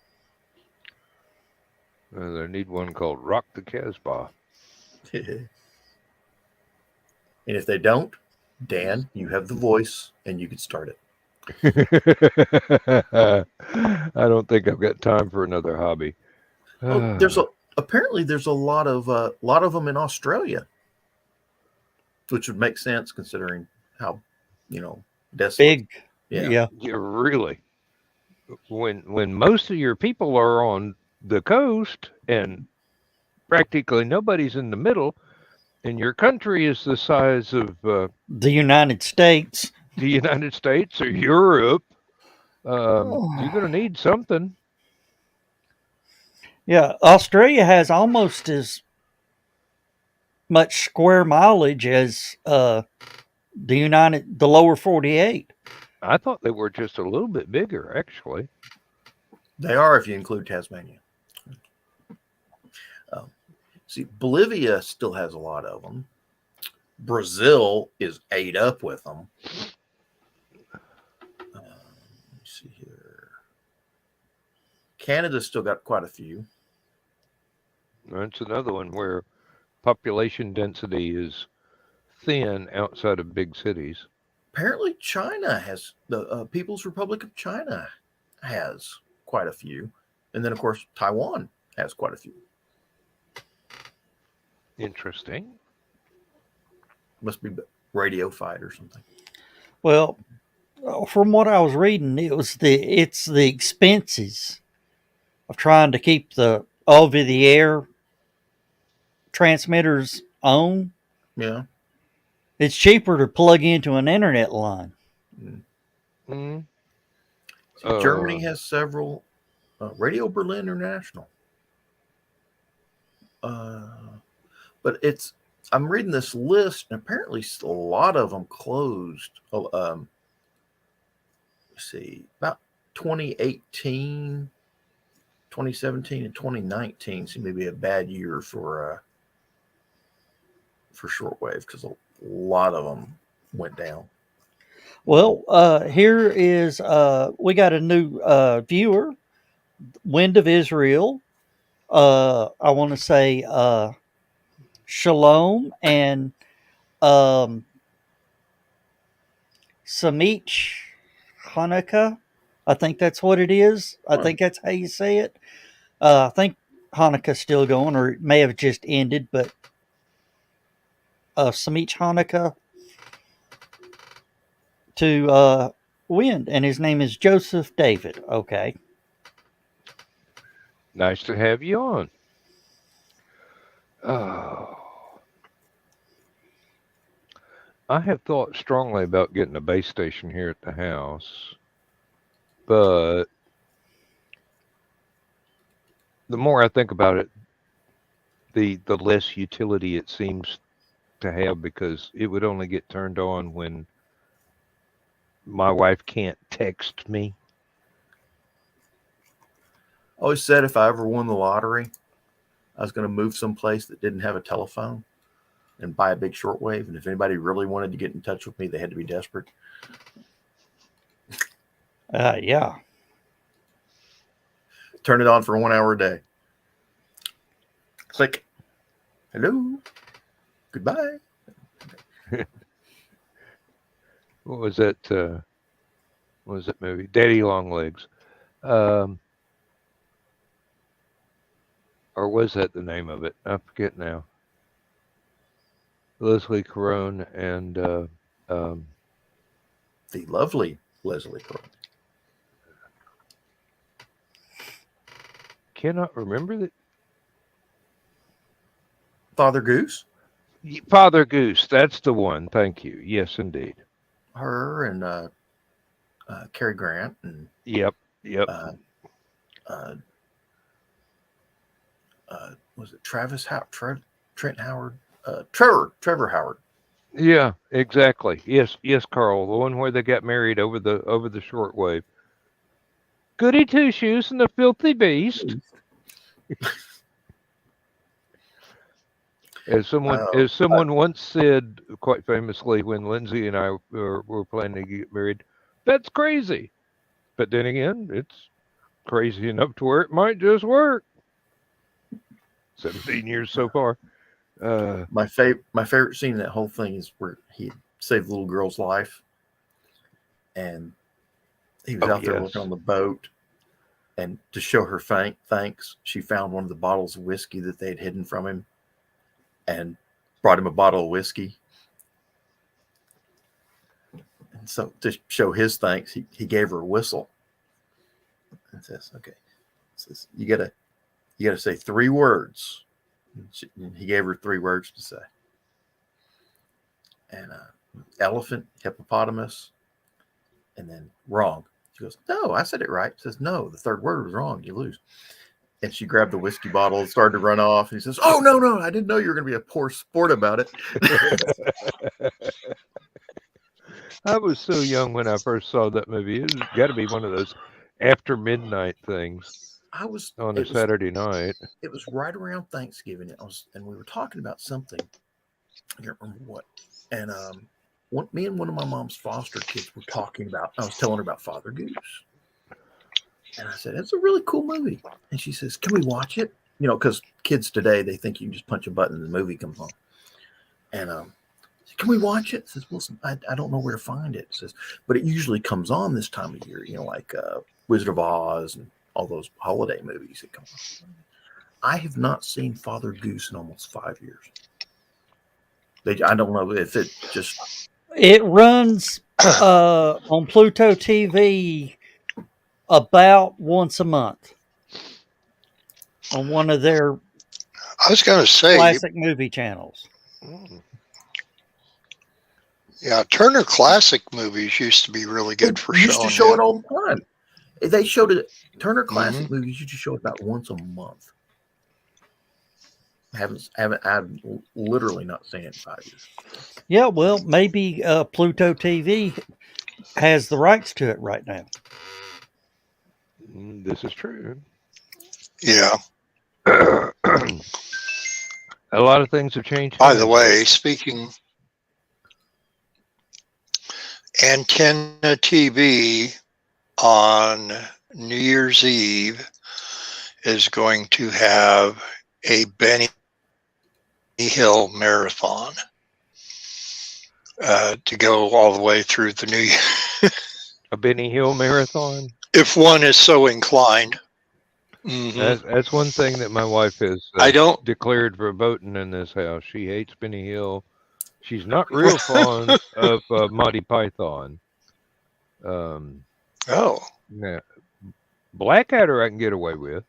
They need one called Rock the Casbah. And if they don't, Dan, you have the voice and you can start it. I don't think I've got time for another hobby. Apparently there's a lot of them in Australia, which would make sense considering how desolate. Big. Yeah. Yeah, really. When most of your people are on the coast and practically nobody's in the middle, and your country is the size of The United States. the United States or Europe, you're going to need something. Yeah, Australia has almost as much square mileage as the lower 48. I thought they were just a little bit bigger, actually. They are if you include Tasmania. See, Bolivia still has a lot of them. Brazil is ate up with them. Let me see here. Canada's still got quite a few. That's another one where population density is thin outside of big cities. Apparently, China has the People's Republic of China has quite a few, and then of course Taiwan has quite a few. Interesting. Must be radio fight or something. Well, from what I was reading, it's the expenses of trying to keep the over the air transmitters on. Yeah. It's cheaper to plug into an internet line. Mm. See, Germany has several. Radio Berlin International. But I'm reading this list, and apparently a lot of them closed. Let's see, about 2018, 2017, and 2019 seem to be a bad year for shortwave because a lot of them went down. Well, here is we got a new viewer, Wind of Israel. I want to say Shalom and Samich Hanukkah. I think that's what it is. I think that's how you say it. I think Hanukkah's still going, or it may have just ended, but Samich Hanukkah to Wind, and his name is Joseph David. Okay. Nice to have you on. Oh. I have thought strongly about getting a base station here at the house, but the more I think about it, the less utility it seems to have, because it would only get turned on when my wife can't text me. I always said if I ever won the lottery, I was going to move someplace that didn't have a telephone and buy a big shortwave. And if anybody really wanted to get in touch with me, they had to be desperate. Yeah. Turn it on for 1 hour a day. Click. Hello. Goodbye. What was that? What was that movie? Daddy Longlegs. Or was that the name of it? I forget now. Leslie Caron and the lovely Leslie Caron. Cannot remember that. Father Goose. Father Goose. That's the one. Thank you. Yes, indeed. Her and Cary Grant and Yep. Was it Travis Howard? Trent Howard? Trevor Howard. Yeah, exactly. Yes, Carl. The one where they got married over the shortwave. Goody Two Shoes and the Filthy Beast. As someone once said, quite famously, when Lindsay and I were planning to get married, that's crazy. But then again, it's crazy enough to where it might just work. 17 years so far. My favorite scene in that whole thing is where he saved the little girl's life, and he was out there working on the boat, And to show her thanks, she found one of the bottles of whiskey that they had hidden from him and brought him a bottle of whiskey. And so to show his thanks, he gave her a whistle and says, okay, says, you gotta say 3 words. And he gave her 3 words to say. And elephant, hippopotamus, and then wrong. She goes, no, I said it right. She says, no, the 3rd word was wrong. You lose. And she grabbed the whiskey bottle and started to run off. And he says, oh, no, I didn't know you were going to be a poor sport about it. I was so young when I first saw that movie. It's got to be one of those after midnight things on a Saturday night. It was right around Thanksgiving. And we were talking about something. I can't remember what. And me and one of my mom's foster kids were talking about, I was telling her about Father Goose. And I said, it's a really cool movie. And she says, can we watch it? You know, because kids today, they think you can just punch a button and the movie comes on. And can we watch it? Says, well, I don't know where to find it. Says, but it usually comes on this time of year, you know, like Wizard of Oz and all those holiday movies that come on. I have not seen Father Goose in almost 5 years. I don't know if it just... It runs on Pluto TV about once a month on one of their I was going to say classic movie channels. Yeah, Turner Classic Movies used to be really good for showing. Used to show it all the time. They showed it. Turner Classic Movies used to show it about once a month. I've literally not seen it in 5 years. Yeah, well, maybe Pluto TV has the rights to it right now. This is true. Yeah. A lot of things have changed. By the way, speaking, Antenna TV on New Year's Eve is going to have a Benny Hill marathon to go all the way through the new year. A Benny Hill marathon? If one is so inclined. Mm-hmm. That's one thing that my wife has declared verboten in this house. She hates Benny Hill. She's not real fond of Monty Python. Yeah. Blackadder I can get away with.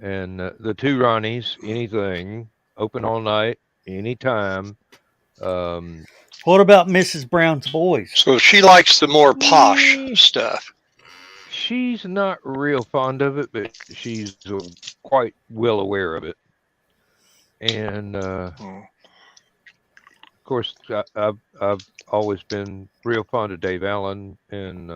And the Two Ronnies, anything, open all night, anytime. What about Mrs. Brown's Boys? So she likes the more posh stuff. She's not real fond of it, but she's quite well aware of it. And of course, I've always been real fond of Dave Allen, and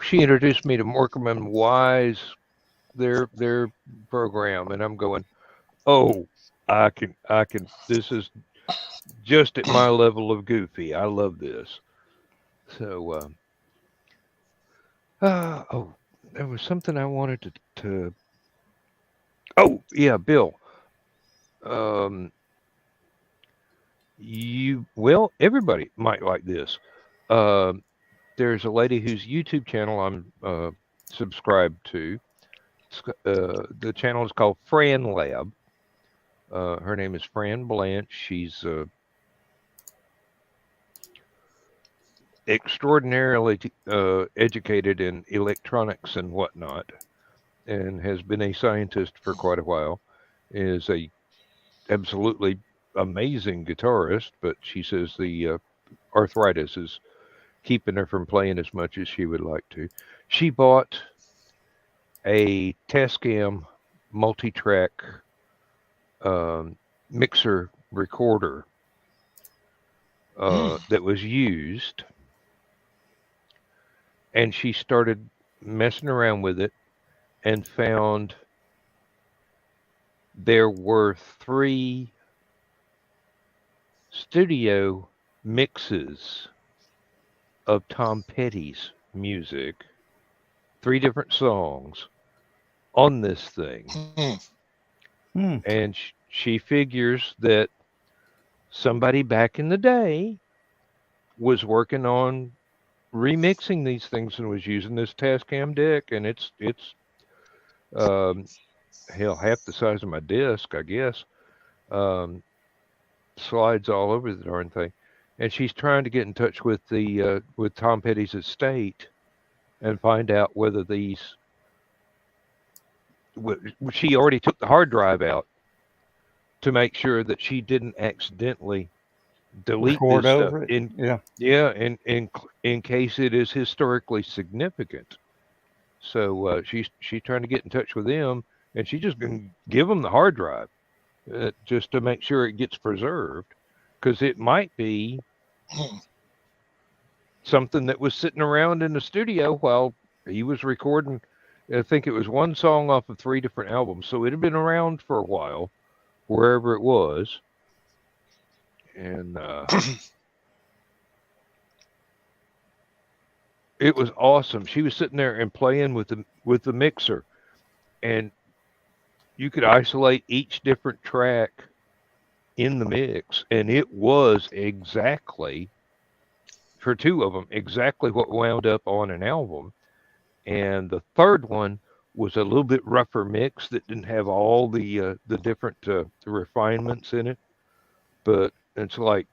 she introduced me to Morecambe & Wise, their program, and I'm going, oh, I can. This is just at my level of goofy. I love this. So, there was something I wanted to. Oh yeah, Bill. Everybody might like this. There's a lady whose YouTube channel I'm subscribed to. The channel is called Fran Lab. Her name is Fran Blanche. She's extraordinarily educated in electronics and whatnot, and has been a scientist for quite a while. Is a absolutely amazing guitarist, but she says the arthritis is keeping her from playing as much as she would like to. She bought a Tascam multi-track mixer recorder that was used, and she started messing around with it and found there were 3 studio mixes of Tom Petty's music, 3 different songs on this thing. And she figures that somebody back in the day was working on remixing these things and was using this Tascam deck, and it's hell, half the size of my disc, I guess. Slides all over the darn thing, and she's trying to get in touch with the with Tom Petty's estate and find out whether these. She already took the hard drive out to make sure that she didn't accidentally delete Record this over stuff. it. In case it is historically significant. So she's trying to get in touch with them, and she's just going to give them the hard drive just to make sure it gets preserved, because it might be something that was sitting around in the studio while he was recording. I think it was one song off of 3 different albums, so it had been around for a while, wherever it was, and it was awesome. She was sitting there and playing with the mixer, and you could isolate each different track in the mix, and it was exactly, for 2 of them, exactly what wound up on an album. And the third one was a little bit rougher mix that didn't have all the different the refinements in it. But it's like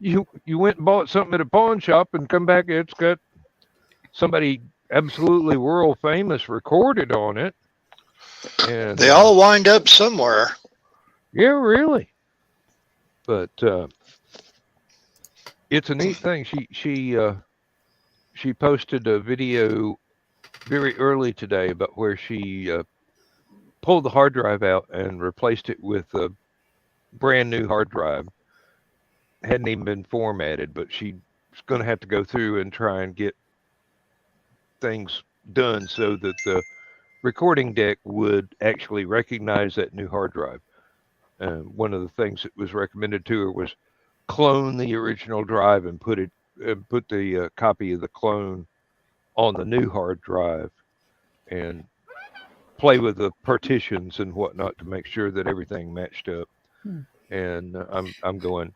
you went and bought something at a pawn shop and come back, it's got somebody absolutely world famous recorded on it. And they all wind up somewhere. Yeah, really. But it's a neat thing. She posted a video very early today about where she pulled the hard drive out and replaced it with a brand new hard drive. Hadn't even been formatted, but she's going to have to go through and try and get things done so that the recording deck would actually recognize that new hard drive. One of the things that was recommended to her was clone the original drive and put the copy of the clone on the new hard drive and play with the partitions and whatnot to make sure that everything matched up. And I'm going,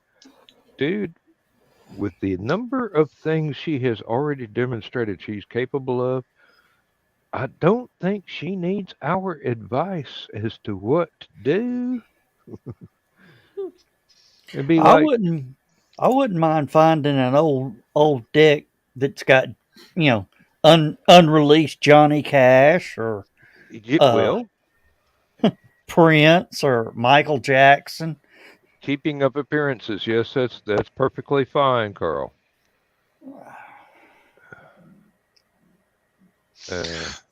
dude, with the number of things she has already demonstrated she's capable of, I don't think she needs our advice as to what to do. It'd be I like, wouldn't mind finding an old deck that's got, unreleased Johnny Cash or well, Prince or Michael Jackson. keeping up appearances. Yes, that's perfectly fine, Carl.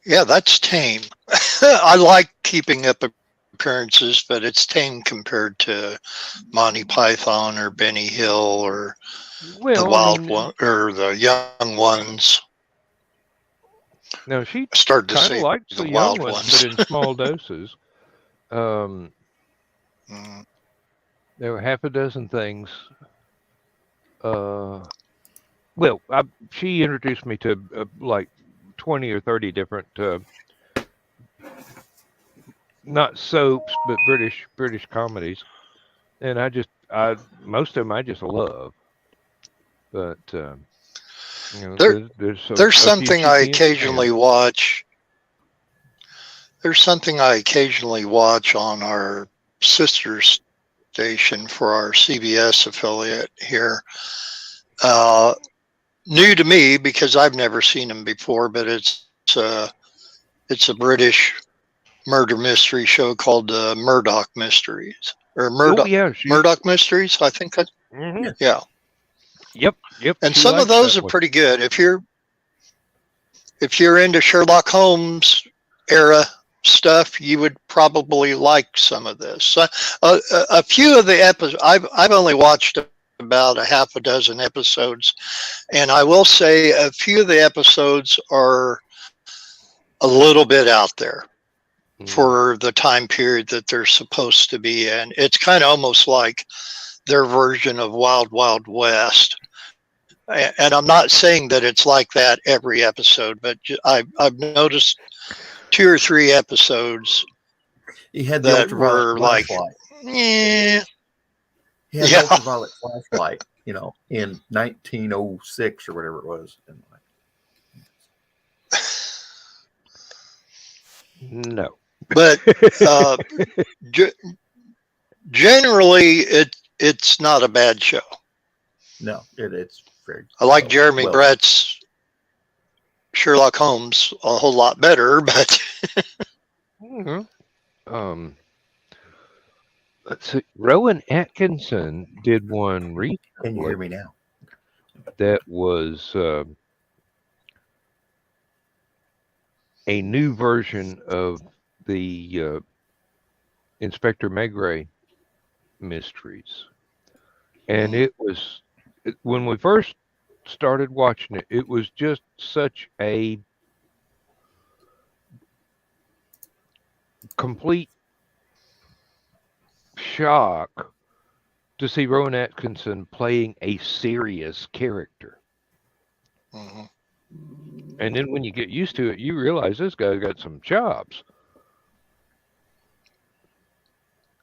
Yeah, that's tame. I like keeping up appearances, but it's tame compared to Monty Python or Benny Hill or the Wild One or the Young Ones. Now she started to kind say of likes the the Wild young ones, Ones. but in small doses. There were half a dozen things. She introduced me to like 20 or 30 different, not soaps, but British comedies, and most of them I just love. But there's something I occasionally watch. There's something I occasionally watch on our sister station for our CBS affiliate here. New to me because I've never seen them before, but it's a British murder mystery show called Murdoch Mysteries or Murdoch Mysteries. I think. Yeah. Yep. And some of those are pretty good. If you're into Sherlock Holmes era stuff, you would probably like some of this. A few of the episodes, I've only watched about a half a dozen episodes, and I will say a few of the episodes are a little bit out there for the time period that they're supposed to be in. It's kind of almost like their version of Wild Wild West. And I'm not saying that it's like that every episode, but I've noticed 2 or 3 episodes he had the that were like, flashlight. yeah. He had the ultraviolet flashlight, in 1906 or whatever it was. And No. But generally, it's not a bad show. no, it's very. I like Jeremy well, Brett's Sherlock Holmes a whole lot better, but Let's see. Rowan Atkinson did one Can you hear recently me now? that was a new version of the Inspector Maigret mysteries. And it was, when we first started watching it, it was just such a complete shock to see Rowan Atkinson playing a serious character. Mhm. And then when you get used to it, you realize this guy's got some chops.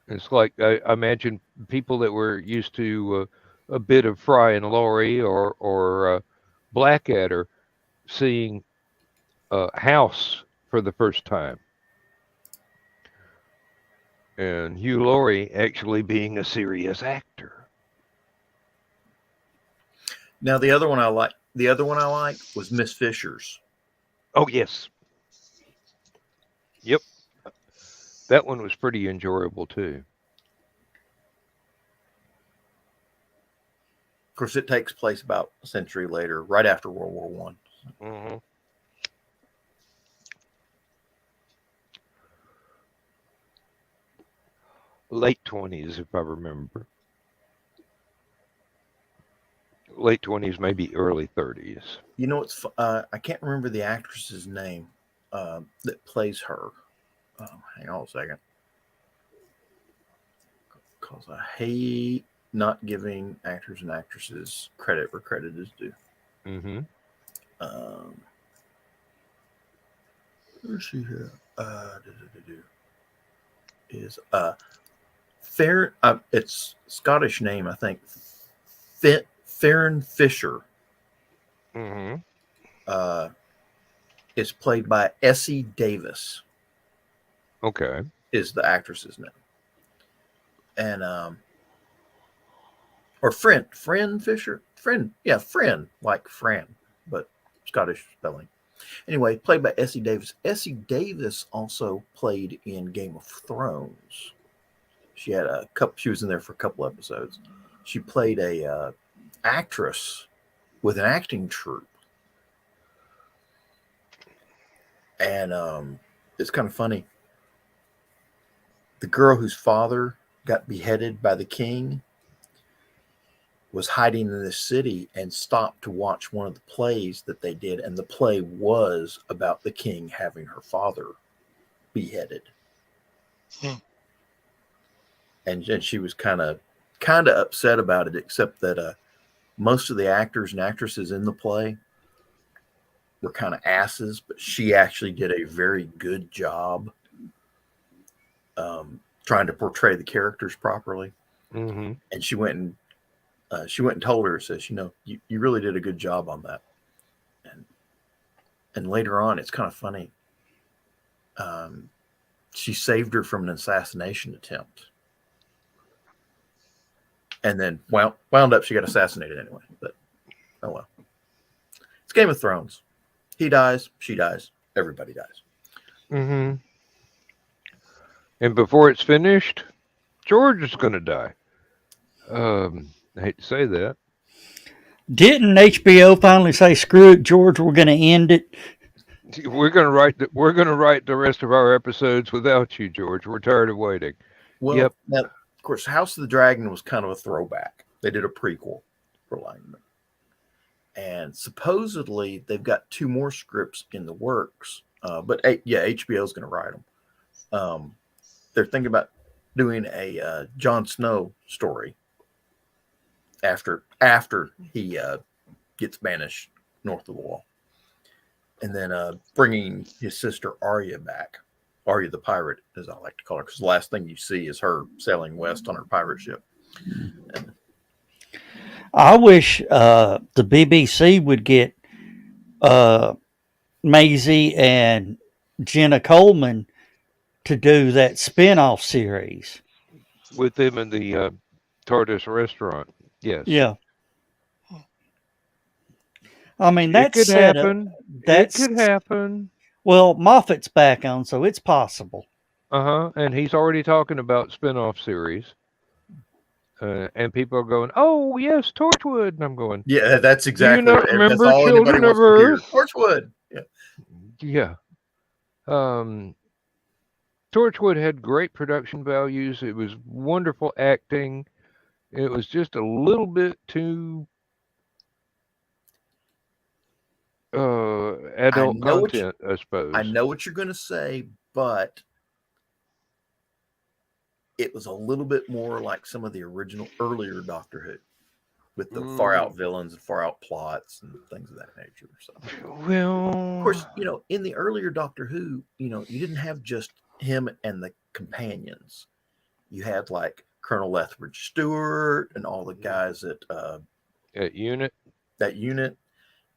It's like I imagine people that were used to a bit of Fry and Laurie or Blackadder seeing House for the first time, and Hugh Laurie actually being a serious actor. Now the other one I like was Miss Fisher's. Oh yes, yep, that one was pretty enjoyable too. Of course, it takes place about a century later, right after World War One. Mm-hmm. Late 20s, if I remember. Late 20s, maybe early 30s. You know, it's I can't remember the actress's name that plays her. Hang on a second, because I hate not giving actors and actresses credit where credit is due. Mm-hmm. Where's she here? Is Fair? It's Scottish name, I think. Farron Fisher. Mm-hmm. Is played by Essie Davis. Okay. Is the actress's name, and or Friend Fisher, Friend like Fran, but Scottish spelling. Anyway, played by Essie Davis. Essie Davis also played in Game of Thrones. She had a couple. She was in there for a couple episodes. She played a actress with an acting troupe, and it's kind of funny. The girl whose father got beheaded by the king was hiding in this city and stopped to watch one of the plays that they did, and the play was about the king having her father beheaded. And she was kind of upset about it, except that most of the actors and actresses in the play were kind of asses, but she actually did a very good job trying to portray the characters properly. Mm-hmm. And she went and told her, says, you really did a good job on that. And later on, it's kind of funny. She saved her from an assassination attempt. And then wound up, she got assassinated anyway. But, oh well. It's Game of Thrones. He dies, she dies, everybody dies. Mm-hmm. And before it's finished, George is going to die. I hate to say that. Didn't HBO finally say, "Screw it, George, we're going to end it"? We're going to write the rest of our episodes without you, George. We're tired of waiting. Well, Yep. Now, of course, House of the Dragon was kind of a throwback. They did a prequel for Langman. And supposedly they've got 2 more scripts in the works. But HBO is going to write them. They're thinking about doing a Jon Snow story after he gets banished north of the wall. And then bringing his sister Arya back. Arya the pirate, as I like to call her, because the last thing you see is her sailing west on her pirate ship. I wish the BBC would get Maisie and Jenna Coleman to do that spin-off series. With them in the TARDIS restaurant. Yes. Yeah. I mean, It that's could set up. happen. It That's could happen. well, Moffat's back on, so it's possible. And he's already talking about spin-off series. And people are going, "Oh yes, Torchwood," and I'm going, Yeah, that's "Do you exactly not it. That's remember all anybody Children of wants to hear. Earth?" Torchwood. Yeah. Yeah. Torchwood had great production values. It was wonderful acting. It was just a little bit too adult know what you- content, I suppose. I know what you're going to say, but it was a little bit more like some of the original earlier Doctor Who, with the far out villains and far out plots and things of that nature. So, Well, of course, in the earlier Doctor Who, you didn't have just him and the companions. You had like Colonel Lethbridge Stewart and all the guys at unit. that unit,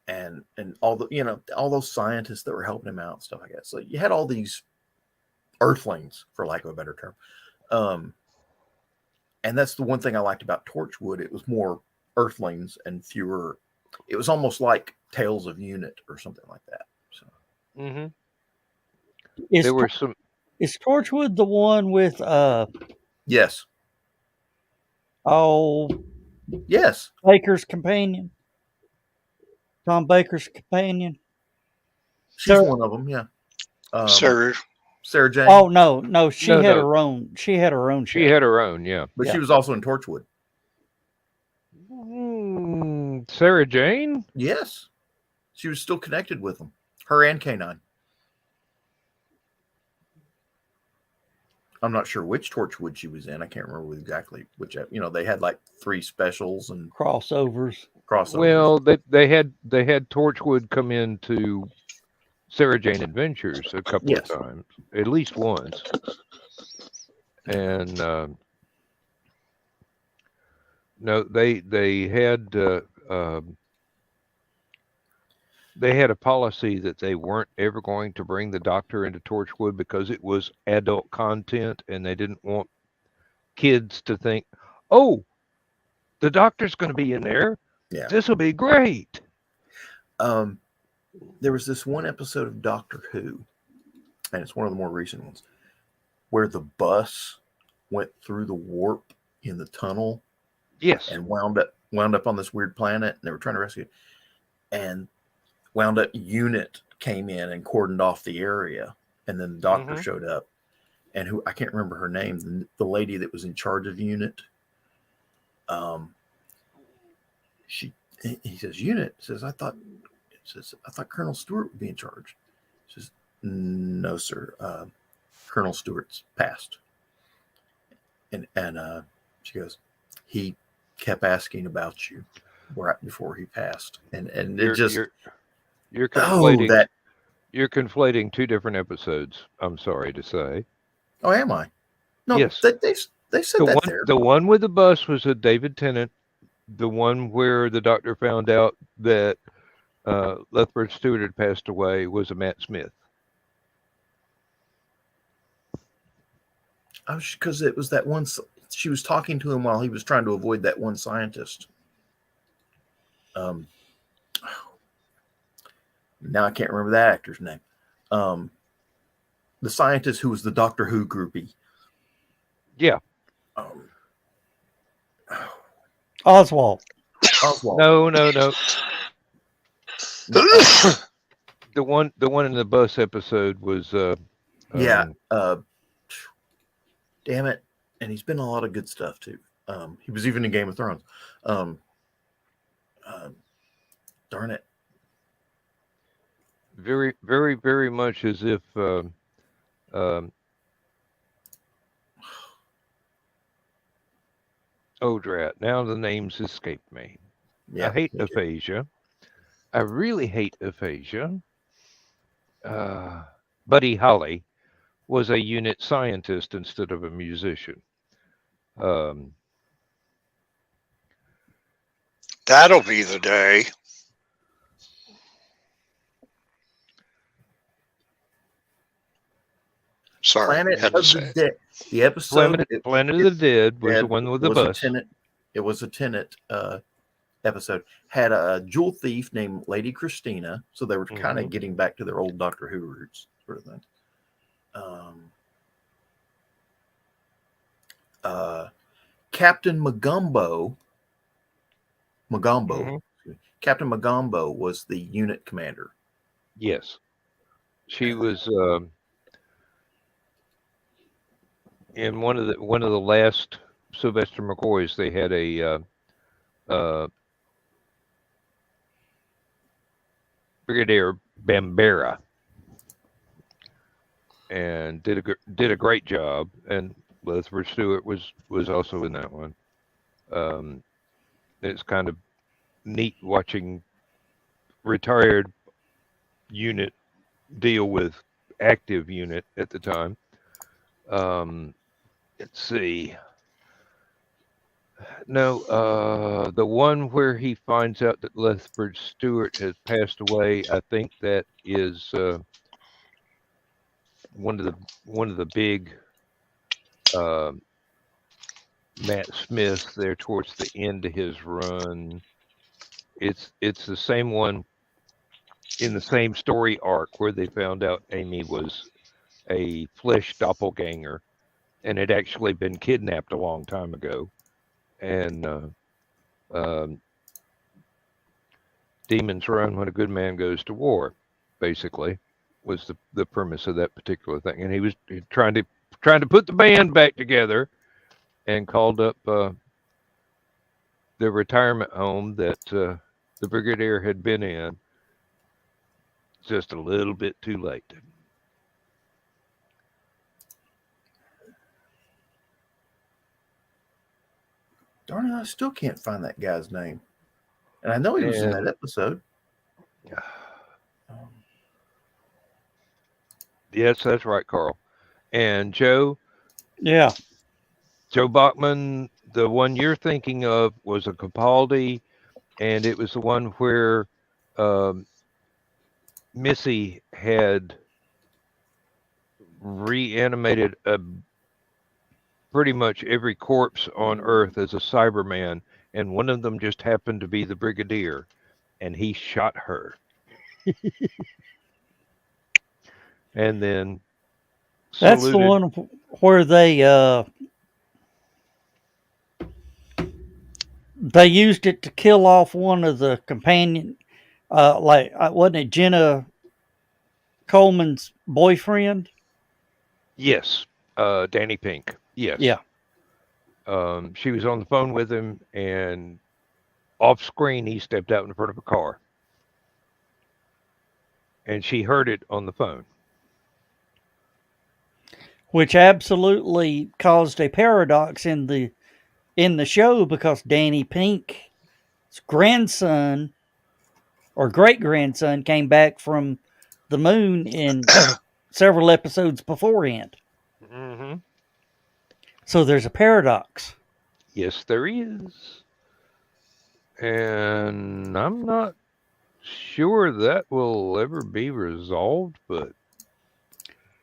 and all the all those scientists that were helping him out and stuff like that. So you had all these Earthlings, for lack of a better term. And that's the one thing I liked about Torchwood. It was more Earthlings and fewer. It was almost like Tales of Unit or something like that. So, There were some. Is Torchwood the one with yes, yes, Baker's companion? Tom Baker's companion? she's one of them. Yeah, Sarah Jane. Oh no, she had No. her own. She had her own show. She had her own, yeah. But she was also in Torchwood. Sarah Jane? Yes, she was still connected with them. Her and K9. I'm not sure which Torchwood she was in. I can't remember exactly which. They had like 3 specials and crossovers. Well, they had Torchwood come into Sarah Jane Adventures a couple of times, at least once, and no, they had a policy that they weren't ever going to bring the Doctor into Torchwood because it was adult content, and they didn't want kids to think, "Oh, the Doctor's going to be in there. Yeah, this will be great." There was this one episode of Doctor Who, and it's one of the more recent ones, where the bus went through the warp in the tunnel. Yes. And wound up on this weird planet, and they were trying to rescue it. And wound up Unit came in and cordoned off the area, and then the Doctor showed up. And who I can't remember her name, the lady that was in charge of Unit. He says, Unit says, I thought Colonel Stewart would be in charge. She says, no, sir. Colonel Stewart's passed. And she goes, he kept asking about you right before he passed. And you're conflating you're conflating 2 different episodes, I'm sorry to say. Oh, am I? No, yes. They said The one with the bus was a David Tennant. The one where the Doctor found out that Lethbridge Stewart had passed away was a Matt Smith. Because it was that one. She was talking to him while he was trying to avoid that one scientist. Now I can't remember that actor's name. The scientist who was the Doctor Who groupie. Yeah. Oswald. No. The one in the bus episode was damn it. And he's been in a lot of good stuff too. He was even in Game of Thrones. Darn it. Very, very, very much as if oh, drat. Now the names escaped me. Yeah, I hate aphasia. I really hate aphasia. Buddy Holly was a Unit scientist instead of a musician. That'll be the day. Sorry, Planet had to of say the it. Dead. The episode. Planet of the Dead was the one with the was a bus. tenant. It was a tenant episode. Had a jewel thief named Lady Christina. So they were kind of getting back to their old Doctor Who roots, sort of thing. Captain Magumbo. Captain Magumbo was the unit commander. Yes, she was in one of the last Sylvester McCoys. They had a Brigadier Bambera, and did a great job. And Elizabeth Stewart was also in that one. It's kind of neat watching retired unit deal with active unit at the time. Let's see. No, the one where he finds out that Lethbridge Stewart has passed away, I think that is one of the big Matt Smith there towards the end of his run. It's the same one in the same story arc where they found out Amy was a flesh doppelganger and had actually been kidnapped a long time ago. And demons run when a good man goes to war, basically, was the premise of that particular thing. And he was trying to put the band back together, and called up the retirement home that the Brigadier had been in. Just a little bit too late. Darn it, I still can't find that guy's name. And I know he was in that episode. Yes, that's right, Carl. And Joe? Yeah. Joe Bachman, the one you're thinking of was a Capaldi, and it was the one where Missy had reanimated pretty much every corpse on Earth as a Cyberman, and one of them just happened to be the Brigadier, and he shot her. And then that's the one where they used it to kill off one of the companion, wasn't it Jenna Coleman's boyfriend? Yes, Danny Pink. Yes. Yeah. She was on the phone with him, and off screen he stepped out in front of a car, and she heard it on the phone, which absolutely caused a paradox in the show, because Danny Pink's grandson or great-grandson came back from the moon in several episodes beforehand. Mm-hmm. So there's a paradox. Yes, there is. And I'm not sure that will ever be resolved, but...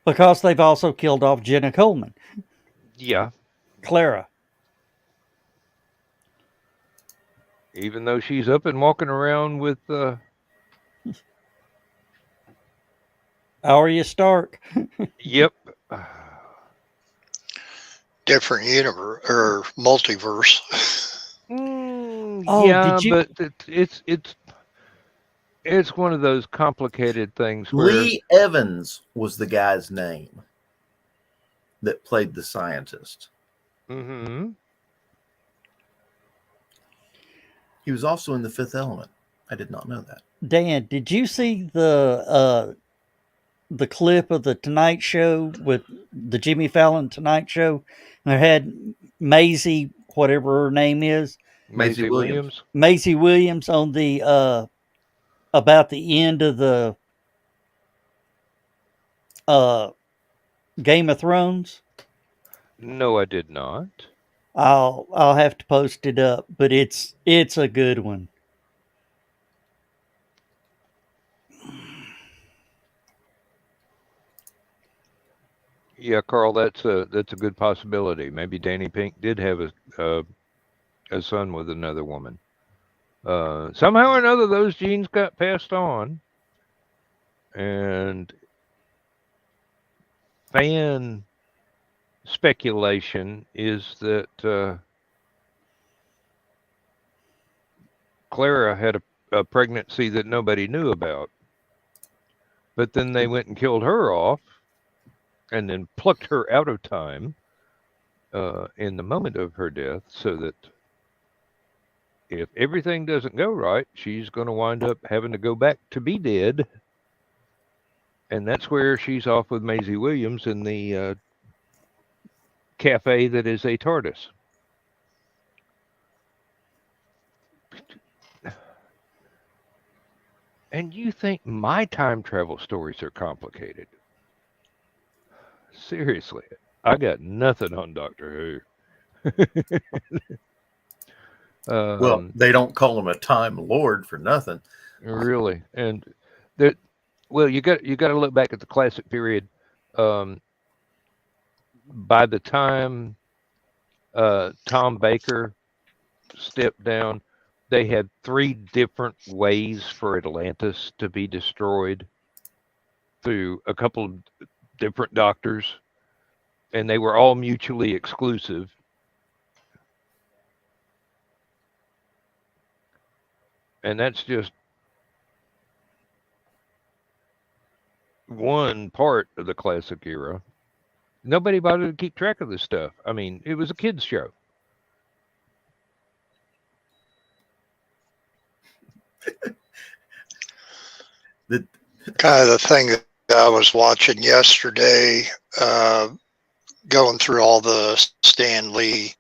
Because they've also killed off Jenna Coleman. Yeah. Clara. Even though she's up and walking around with... Arya Stark. Yep. Different universe or multiverse. Yeah, but it's one of those complicated things where Lee Evans was the guy's name that played the scientist. Mm-hmm. He was also in The Fifth Element. I did not know that. Dan, did you see the clip of the Tonight Show with the Jimmy Fallon Tonight Show? And they had Maisie, whatever her name is, Maisie Williams. Maisie Williams on the about the end of the Game of Thrones. No, I did not. I'll have to post it up, but it's a good one. Yeah, Carl, that's a good possibility. Maybe Danny Pink did have a son with another woman. Somehow or another, those genes got passed on, and fan speculation is that Clara had a pregnancy that nobody knew about, but then they went and killed her off, and then plucked her out of time in the moment of her death, so that if everything doesn't go right, she's going to wind up having to go back to be dead. And that's where she's off with Maisie Williams in the cafe that is a TARDIS. And you think my time travel stories are complicated? Seriously, I got nothing on Doctor Who. Well, they don't call him a Time Lord for nothing. Really, and that. Well, you got to look back at the classic period. By the time Tom Baker stepped down, they had 3 different ways for Atlantis to be destroyed through a couple of different doctors, and they were all mutually exclusive. And that's just one part of the classic era. Nobody bothered to keep track of this stuff. I mean, it was a kids' show. Kind of the thing that I was watching yesterday, going through all the Stan Lee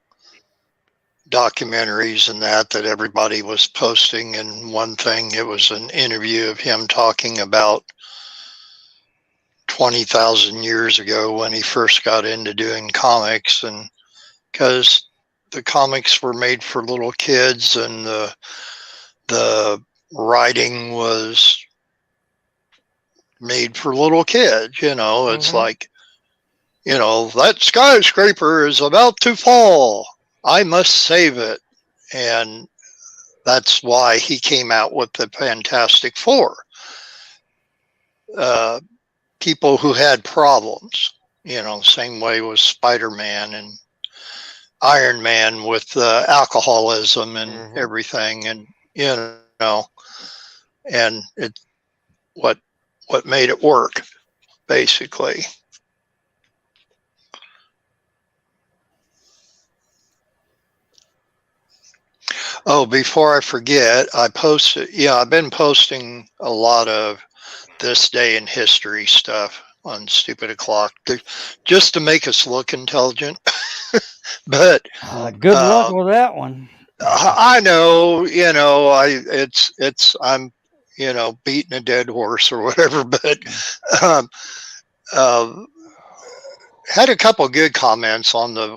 documentaries and that everybody was posting, and one thing, it was an interview of him talking about 20,000 years ago when he first got into doing comics, and because the comics were made for little kids and the writing was made for little kids, it's like, that skyscraper is about to fall, I must save it. And that's why he came out with the Fantastic Four. People who had problems, same way with Spider-Man and Iron Man with alcoholism and everything. And, and it, what made it work, basically. Oh, before I forget, I've been posting a lot of this day in history stuff on Stupid O'Clock just to make us look intelligent. But good luck with that one. I know, I'm, beating a dead horse or whatever, but had a couple of good comments on the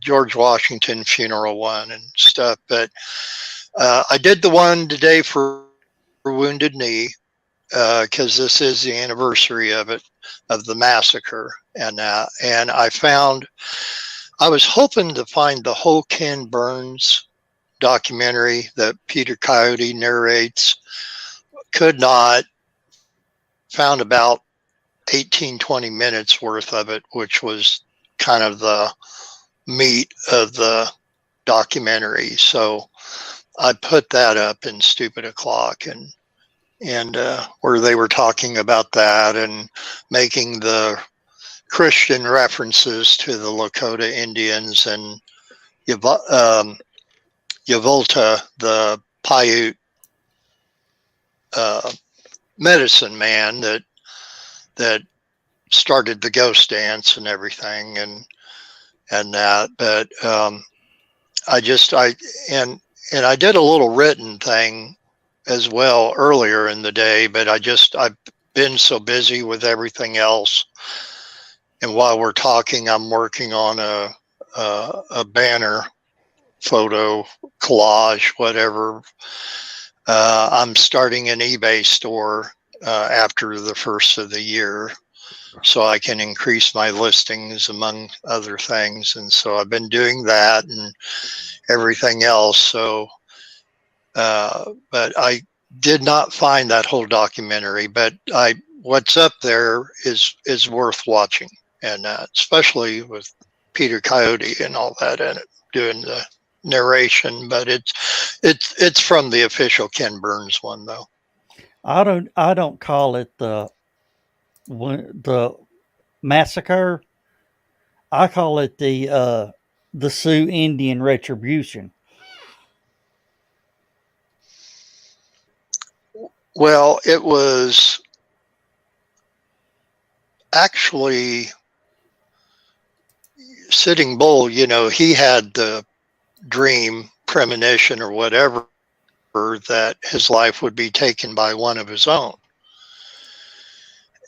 George Washington funeral one and stuff, but I did the one today for Wounded Knee because this is the anniversary of the massacre, and I was hoping to find the whole Ken Burns documentary that Peter Coyote narrates. Could not. Found about 18-20 minutes worth of it, which was kind of the meat of the documentary. So I put that up in Stupid O'Clock, and where they were talking about that and making the Christian references to the Lakota Indians and Yavolta, the Paiute medicine man that started the ghost dance and everything and that. But I did a little written thing as well earlier in the day, but I've been so busy with everything else, And while we're talking, I'm working on a banner photo collage, whatever. I'm starting an eBay store after the first of the year, so I can increase my listings among other things. And so I've been doing that and everything else. So, but I did not find that whole documentary, but what's up there is worth watching, and especially with Peter Coyote and all that in it, doing the narration. But it's from the official Ken Burns one, though. I don't call it the massacre. I call it the Sioux Indian retribution. Well, it was actually Sitting Bull. He had the dream, premonition, or whatever, that his life would be taken by one of his own,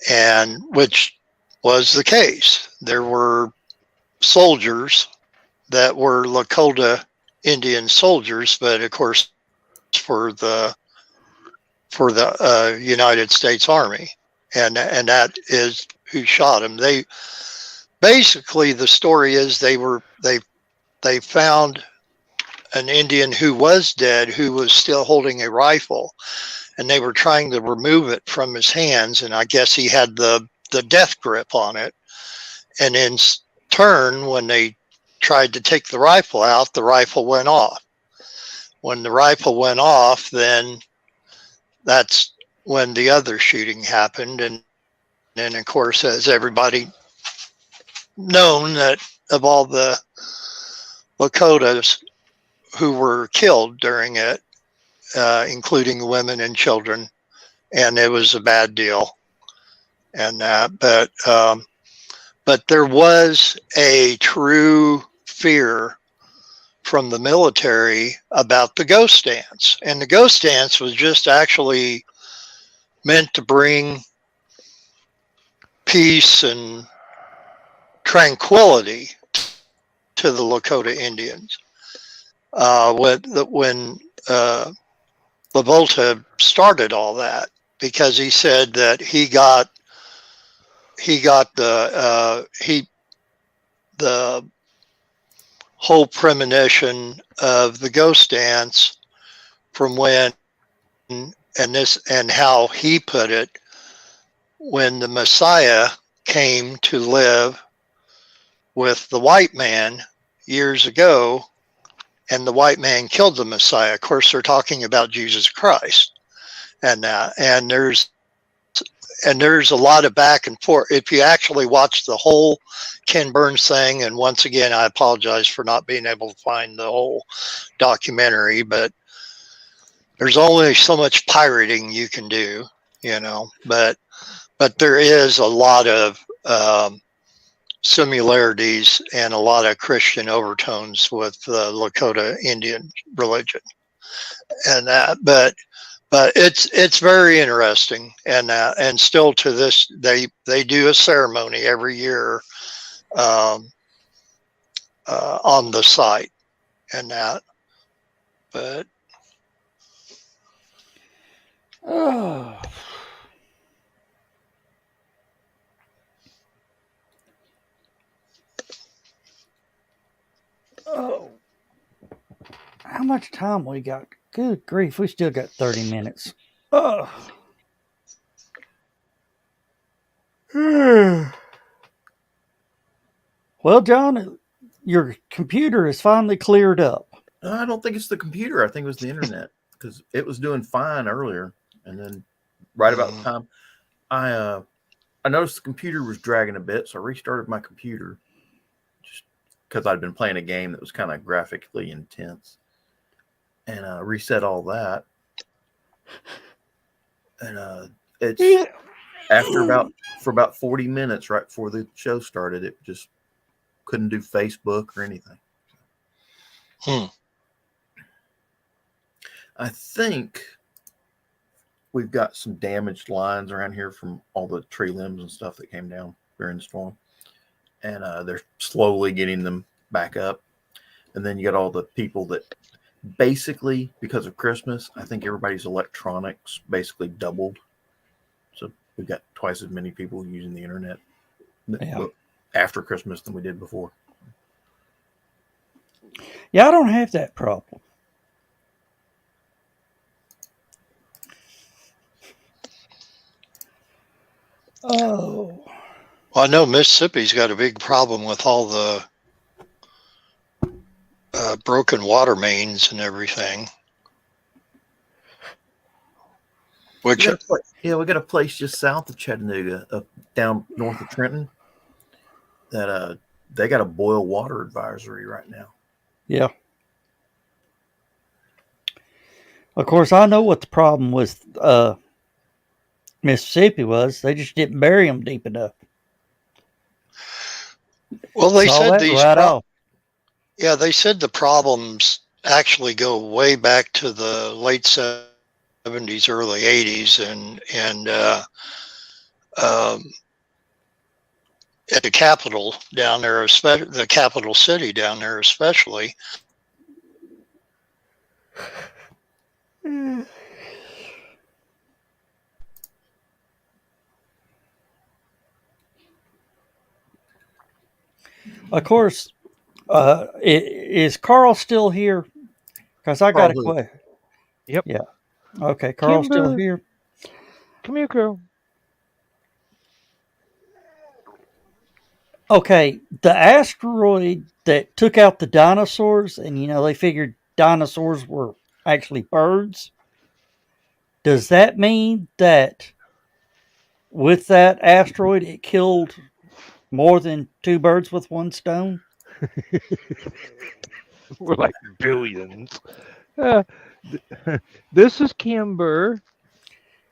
and which was the case. There were soldiers that were Lakota Indian soldiers, but of course for the United States Army, and that is who shot him. They basically, the story is they found an Indian who was dead, who was still holding a rifle, and they were trying to remove it from his hands, and I guess he had the death grip on it. And in turn, when they tried to take the rifle out, the rifle went off. When the rifle went off, then that's when the other shooting happened. And then, of course, as everybody known, that of all the Lakotas who were killed during it, including women and children, and it was a bad deal. And but there was a true fear from the military about the ghost dance, and the ghost dance was just actually meant to bring peace and tranquility to the Lakota Indians. When LaVolta started all that, because he said that he got the whole premonition of the ghost dance from when, and how he put it, when the Messiah came to live with the white man years ago, and the white man killed the Messiah. Of course, they're talking about Jesus Christ, and there's a lot of back and forth. If you actually watch the whole Ken Burns thing, and once again, I apologize for not being able to find the whole documentary, but there's only so much pirating you can do, but there is a lot of similarities and a lot of Christian overtones with the Lakota Indian religion, and but it's very interesting, and still to this, they do a ceremony every year on the site, and that, but Oh. Oh. How much time we got? Good grief, we still got 30 minutes. Oh. Well, John, your computer is finally cleared up. I don't think it's the computer. I think it was the internet, because it was doing fine earlier, and then right about the time I noticed the computer was dragging a bit, so I restarted my computer just because I'd been playing a game that was kind of graphically intense, and reset all that. And it's for about 40 minutes right before the show started, it just couldn't do Facebook or anything. I think we've got some damaged lines around here from all the tree limbs and stuff that came down during the storm. and they're slowly getting them back up. And then you got all the people that basically, because of Christmas, I think everybody's electronics basically doubled. So we've got twice as many people using the internet after Christmas than we did before. Yeah, I don't have that problem. Oh. Well, I know Mississippi's got a big problem with all the broken water mains and everything. Which, we got a place just south of Chattanooga, down north of Trenton, that they got a boil water advisory right now. Yeah. Of course, I know what the problem with Mississippi was. They just didn't bury them deep enough. well, they Saw said that these. right off. Yeah, they said the problems actually go way back to the late 70s, early 80s, and at the capital down there, especially the capital city down there, especially. Of course, is Carl still here? Because I got a question. Yep. Yeah. Okay, Carl's still Kimber. here. Come here, girl. Okay, the asteroid that took out the dinosaurs, and they figured dinosaurs were actually birds. Does that mean that with that asteroid it killed more than two birds with one stone? We're like billions. This is Kimber.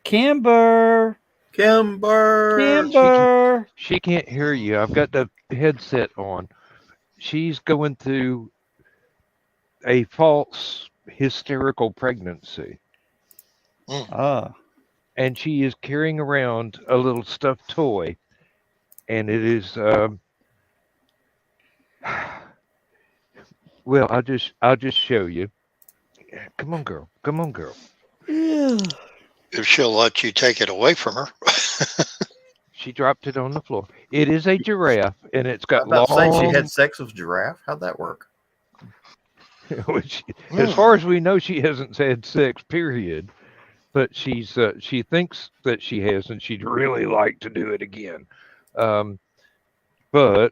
Kimber. She can't hear you. I've got the headset on. She's going through a false hysterical pregnancy. And she is carrying around a little stuffed toy. And it is well, I'll just show you. Come on, girl. Yeah. If she'll let you take it away from her. She dropped it on the floor. It is a giraffe, and it's got I was about to say long. she had sex with giraffe. How'd that work? As far as we know, she hasn't had sex. Period. But she thinks that she has, and she'd really like to do it again. But the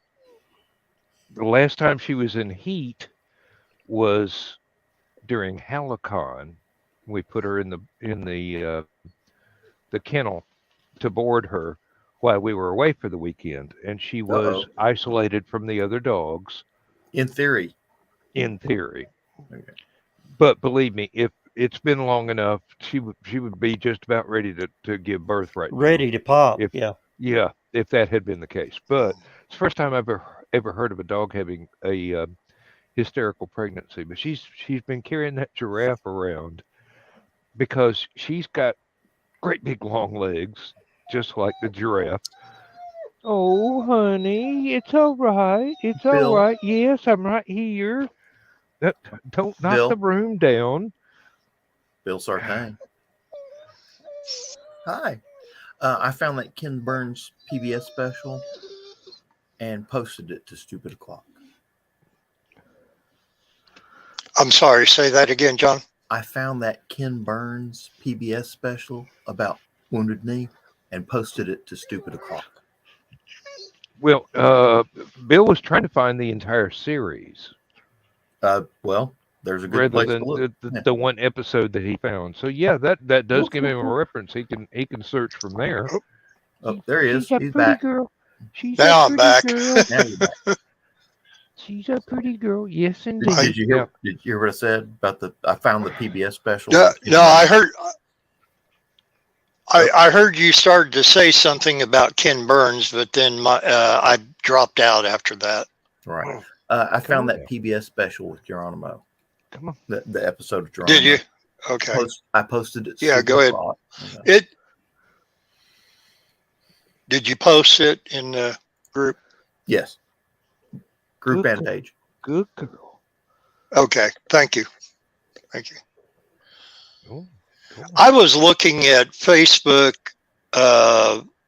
last time she was in heat was during HallowCon. We put her in the kennel to board her while we were away for the weekend, and she was isolated from the other dogs. In theory. Okay. But believe me, if it's been long enough, she would be just about ready to give birth right now. Ready to pop. If that had been the case. But it's the first time I've ever heard of a dog having a hysterical pregnancy. But she's been carrying that giraffe around because she's got great big long legs, just like the giraffe. Oh, honey, it's all right. It's all right. Yes, I'm right here. Don't knock the room down. Bill Sartain. Hi. I found that Ken Burns PBS special and posted it to Stupid O'Clock. I'm sorry, say that again, John. I found that Ken Burns PBS special about Wounded Knee and posted it to Stupid O'Clock. Well, Bill was trying to find the entire series. Well, there's a good place to look. The one episode that he found. So yeah, that does give him a reference. He can search from there. Oh, there he is. He's back. Girl. Now I'm back. Now you're back. She's a pretty girl. Yes, indeed. Did you hear what I said about I found the PBS special? No, I heard. I heard you started to say something about Ken Burns, but then I dropped out after that. Right. I found that PBS special with Geronimo. Come on. The episode of Geronimo. Did you? Okay. I posted it. Yeah, go ahead. Did you post it in the group? Yes. group Good and girl. page. Good girl. Okay. Thank you. Thank you. Oh, cool. I was looking at Facebook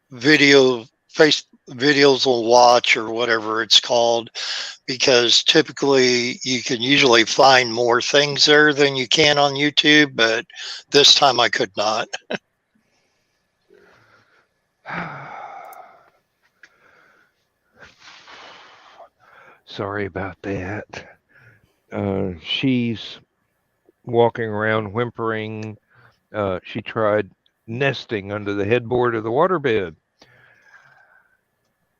video face videos will watch or whatever it's called, because typically you can usually find more things there than you can on YouTube, but this time I could not. Sorry about that. She's walking around whimpering. She tried nesting under the headboard of the waterbed.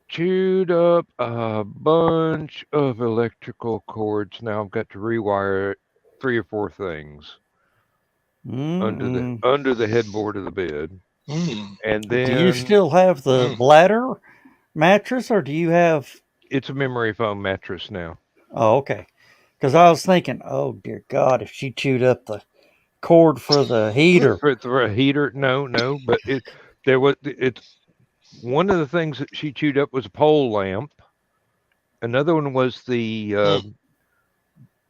Chewed up a bunch of electrical cords. Now I've got to rewire 3 or 4 things under the headboard of the bed. And Do you then still have the bladder mattress, or do you have? it's a memory foam mattress now. Oh, okay. Because I was thinking, oh dear God, if she chewed up the cord for the heater. For a heater, no, but it's one of the things that she chewed up was a pole lamp. Another one was the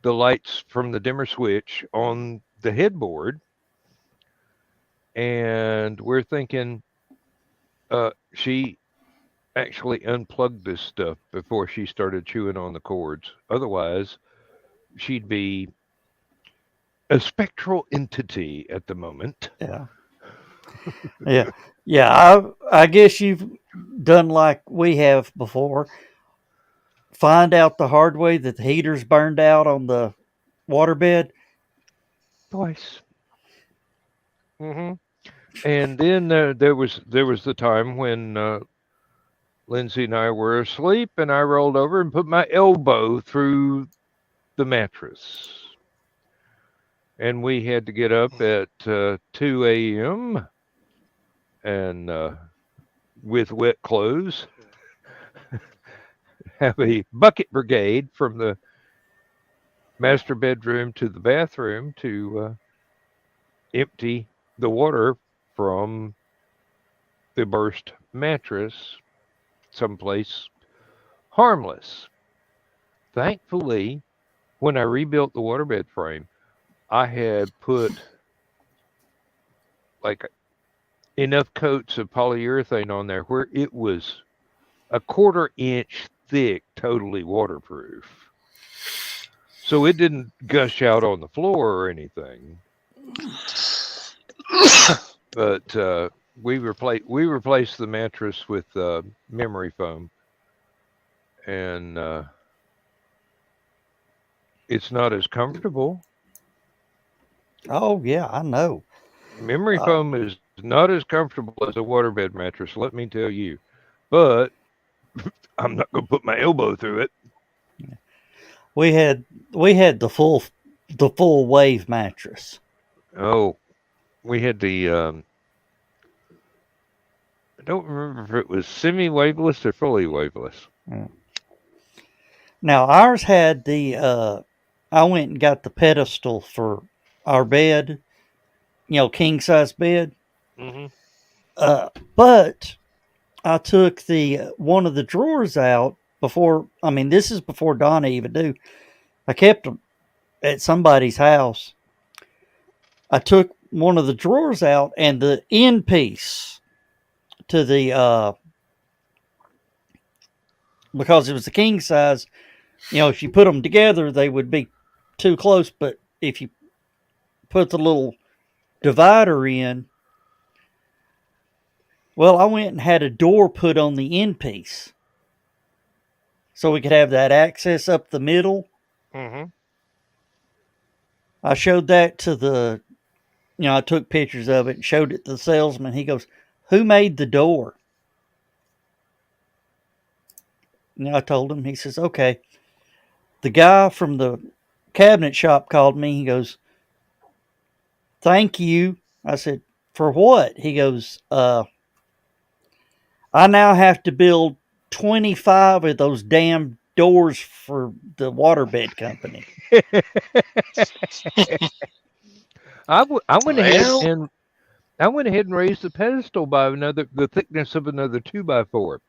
lights from the dimmer switch on the headboard. And we're thinking she actually unplugged this stuff before she started chewing on the cords. Otherwise, she'd be a spectral entity at the moment. Yeah. I guess you've done like we have before. Find out the hard way that the heater's burned out on the waterbed. Twice. And then there was the time when Lindsay and I were asleep, and I rolled over and put my elbow through the mattress. And we had to get up at 2 a.m. and with wet clothes, have a bucket brigade from the master bedroom to the bathroom to empty the water from the burst mattress someplace harmless. Thankfully, when I rebuilt the waterbed frame, I had put like enough coats of polyurethane on there where it was a 1/4 inch thick, totally waterproof. So it didn't gush out on the floor or anything. But we replaced the mattress with memory foam, and it's not as comfortable. Oh yeah, I know. Memory foam is not as comfortable as a waterbed mattress, let me tell you. But I'm not going to put my elbow through it. We had the full wave mattress. Oh, we had the I don't remember if it was semi-waveless or fully waveless. Now ours had the I went and got the pedestal for our bed, king size bed. But I took one of the drawers out before. I mean, this is before Donna even knew. I kept them at somebody's house. I took one of the drawers out, and the end piece to the because it was the king size. If you put them together, they would be too close. But if you put the little divider in, well, I went and had a door put on the end piece so we could have that access up the middle. I showed that to I took pictures of it and showed it to the salesman. He goes, "Who made the door?" I told him. He says, "Okay." The guy from the cabinet shop called me. He goes, "Thank you." I said, "For what?" He goes, "I now have to build 25 of those damn doors for the waterbed company." I went ahead and raised the pedestal by the thickness of another 2x4.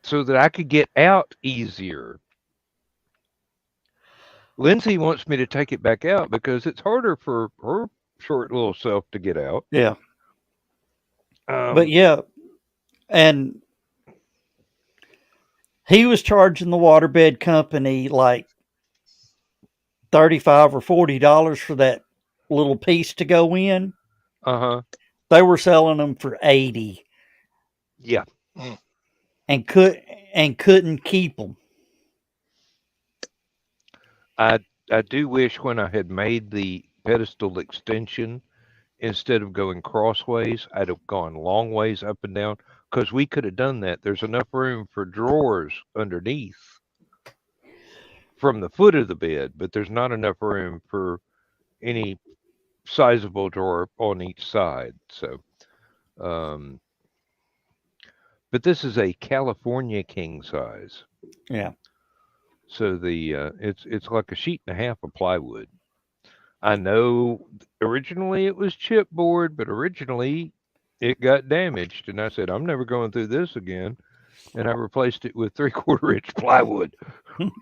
so that I could get out easier. Lindsay wants me to take it back out because it's harder for her short little self to get out. Yeah. But yeah, and he was charging the waterbed company like $35 or $40 for that little piece to go in. They were selling them for $80. Yeah. And couldn't keep them. I do wish when I had made the pedestal extension, instead of going crossways, I'd have gone long ways up and down, because we could have done that. There's enough room for drawers underneath from the foot of the bed, but there's not enough room for any sizable drawer on each side. So, but this is a California king size. Yeah. So it's like a sheet and a half of plywood. I know originally it was chipboard, but originally it got damaged, and I said I'm never going through this again, and I replaced it with 3/4 inch plywood.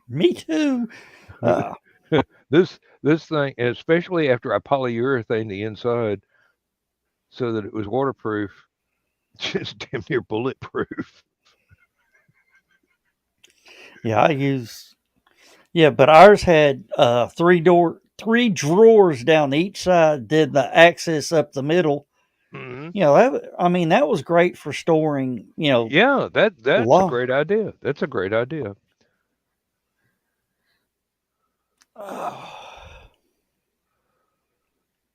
Me too. This thing, and especially after I polyurethane the inside so that it was waterproof, just damn near bulletproof. Yeah, but ours had three drawers down each side, did the access up the middle. Mm-hmm. You know, that was great for storing, Yeah, that's a great idea. That's a great idea.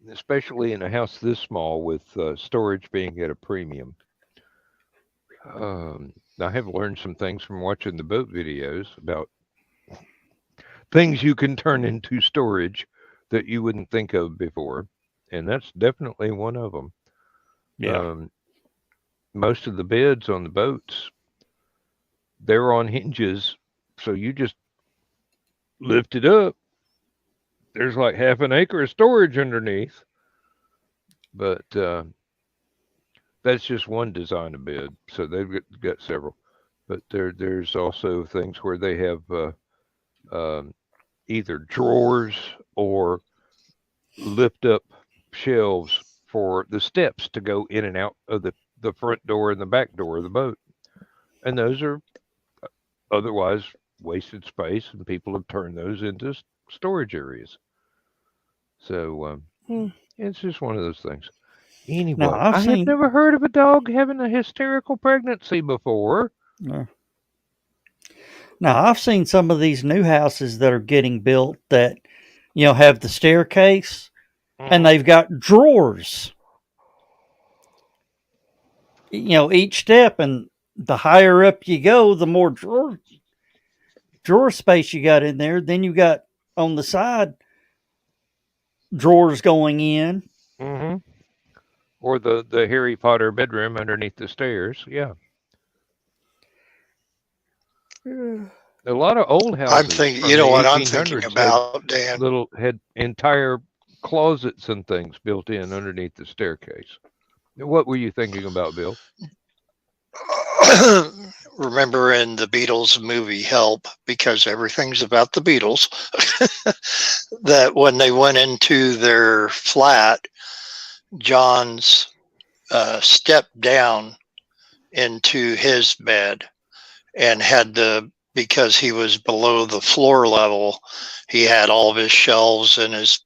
Especially in a house this small with storage being at a premium. I have learned some things from watching the boat videos about things you can turn into storage that you wouldn't think of before, and that's definitely one of them. Yeah. Most of the beds on the boats, they're on hinges, so you just lift it up. There's like half an acre of storage underneath, but that's just one design of bed. So they've got several, but there's also things where they have either drawers or lift up shelves for the steps to go in and out of the front door and the back door of the boat. And those are otherwise wasted space, and people have turned those into storage areas. So it's just one of those things. Anyway, Now, I have never heard of a dog having a hysterical pregnancy before. Now, I've seen some of these new houses that are getting built that, have the staircase and they've got drawers. Each step, and the higher up you go, the more drawer space you got in there. Then you got on the side drawers going in. Mm-hmm. Or the Harry Potter bedroom underneath the stairs. Yeah. A lot of old houses. I'm thinking, you know what I'm thinking about, Dan? Had entire closets and things built in underneath the staircase. What were you thinking about, Bill? Remember in the Beatles movie Help, because everything's about the Beatles, that when they went into their flat, John's stepped down into his bed and because he was below the floor level, he had all of his shelves and his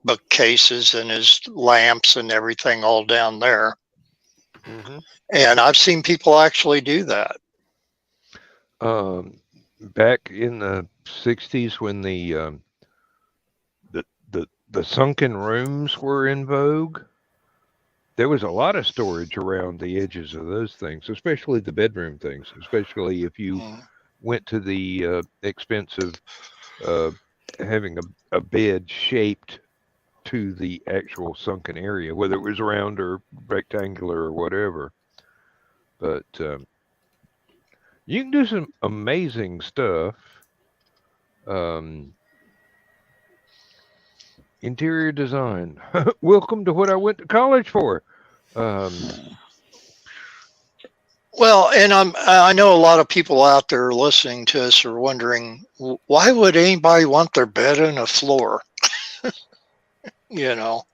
bookcases and his lamps and everything all down there. Mm-hmm. And I've seen people actually do that. Back in the 60s, when the sunken rooms were in vogue, there was a lot of storage around the edges of those things, especially the bedroom things, especially if you went to the expense of having a bed shaped to the actual sunken area, whether it was round or rectangular or whatever. But you can do some amazing stuff. Interior design. Welcome to what I went to college for. Well, and I know a lot of people out there listening to us are wondering, why would anybody want their bed on a floor? You know,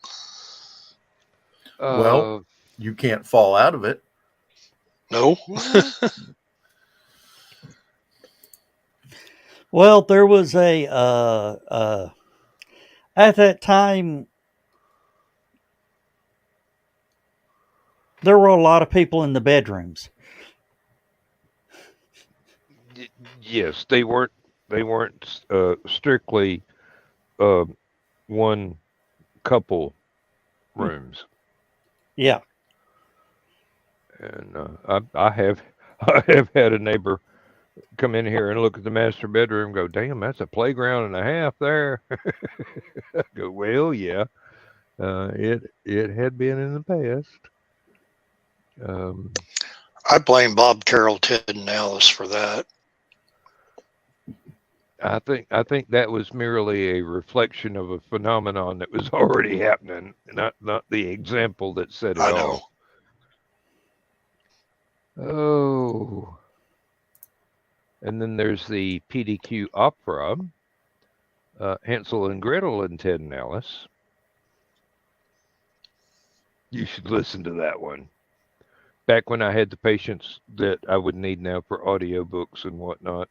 Well, you can't fall out of it. no. Well, there was at that time there were a lot of people in the bedrooms. Yes, they weren't. They weren't strictly one couple rooms. Yeah. And I have I have had a neighbor come in here and look at the master bedroom, and go, "Damn, that's a playground and a half there." I go, "Well, yeah, it had been in the past." I blame Bob Carroll, Ted, and Alice for that. I think that was merely a reflection of a phenomenon that was already happening, not the example that set it I know. off. Oh. And then there's the PDQ opera, Hansel and Gretel and Ted and Alice. You should listen to that one. Back when I had the patience that I would need now for audiobooks and whatnot.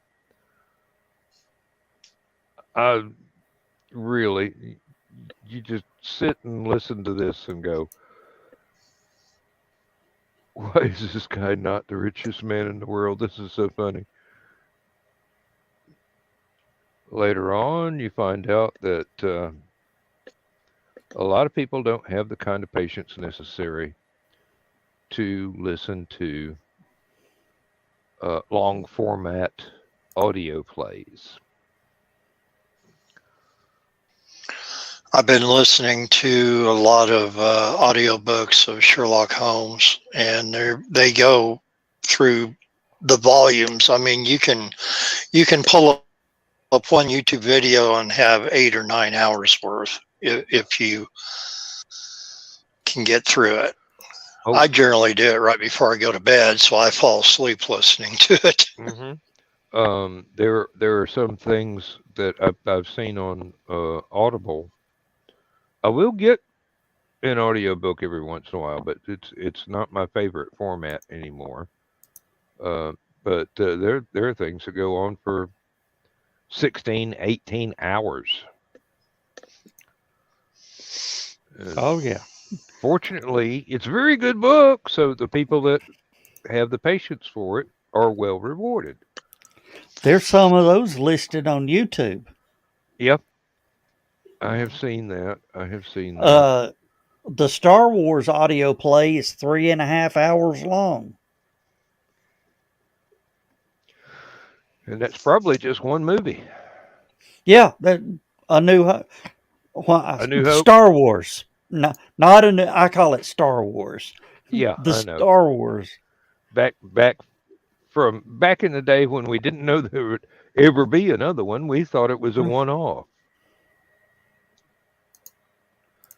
I really, you just sit and listen to this and go, why is this guy not the richest man in the world? This is so funny. Later on, you find out that a lot of people don't have the kind of patience necessary to listen to long format audio plays. I've been listening to a lot of audiobooks of Sherlock Holmes, and they go through the volumes. I mean, you can pull up one YouTube video and have 8 or 9 hours worth if you can get through it. Oh. I generally do it right before I go to bed, so I fall asleep listening to it. Mm-hmm. There are some things that I've seen on Audible. I will get an audiobook every once in a while, but it's not my favorite format anymore. But there are things that go on for 16, 18 hours. Oh yeah. Fortunately, it's a very good book, so the people that have the patience for it are well rewarded. There's some of those listed on YouTube. Yep. I have seen that. The Star Wars audio play is 3.5 hours long. And that's probably just one movie. Yeah, A New Hope. A New Hope. Star Wars. Not a new. I call it Star Wars. Yeah, The I know. Star Wars. Back in the day when we didn't know there would ever be another one, we thought it was a one-off.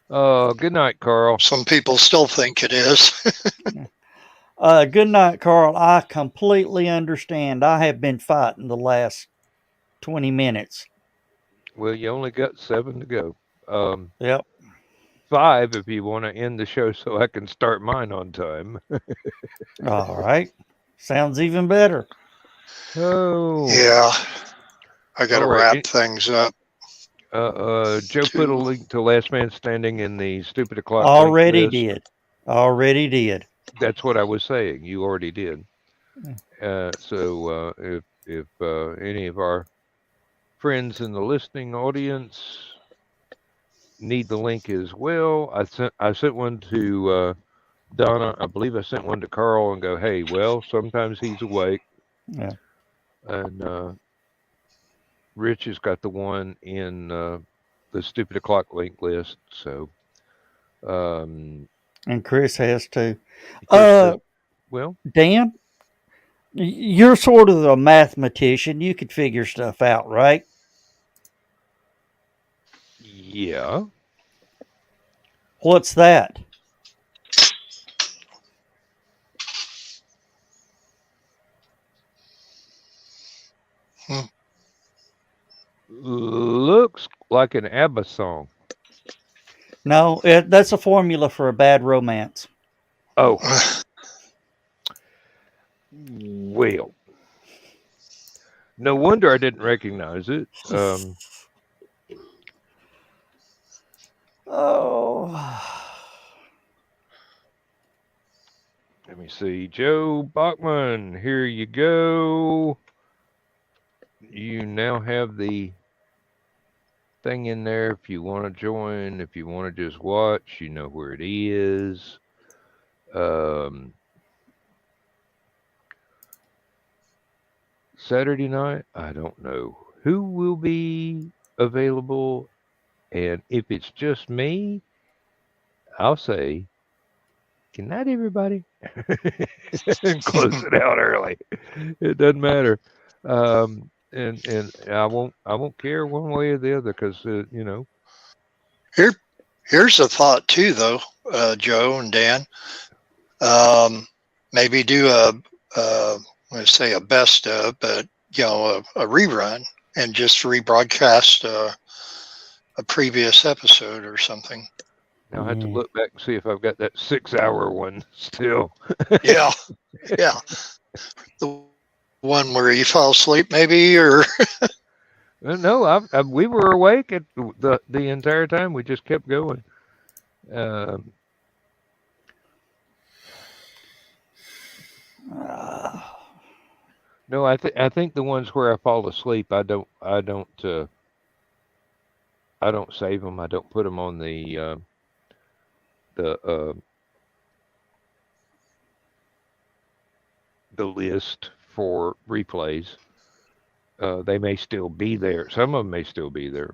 Good night, Carl. Some people still think it is. Good night, Carl. I completely understand. I have been fighting the last 20 minutes. Well, you only got 7 to go. Yep. 5 if you want to end the show so I can start mine on time. All right. Sounds even better. Oh. Yeah. I got to All right. wrap things up. Joe put a link to Last Man Standing in the Stupid O'Clock Already link list. did. That's what I was saying. You already did. So if any of our friends in the listening audience need the link as well, I sent one to Donna. I believe I sent one to Carl and go, hey, well, sometimes he's awake. Yeah. And Rich has got the one in the Stupid O'Clock link list. So. And Chris has too. Well, Dan, you're sort of a mathematician. You could figure stuff out, right? Yeah. What's that? looks like an ABBA song. No, that's a formula for a bad romance. Oh. Well. No wonder I didn't recognize it. Oh. Let me see. Joe Bachman, here you go. You now have the thing in there if you want to join. If you want to just watch, you know where it is. Saturday night, I don't know who will be available. And if it's just me, I'll say, good night, everybody, and close it out early. It doesn't matter, and I won't care one way or the other because you know. Here's a thought too, though, Joe and Dan. Maybe do let's say a best of, but you know, a rerun and just rebroadcast a previous episode or something. I'll have to look back and see if I've got that 6-hour one still. Yeah. The one where you fell asleep, maybe, or no, we were awake at the entire time. We just kept going. No, I think the ones where I fall asleep, I don't save them. I don't put them on the list for replays. They may still be there. Some of them may still be there.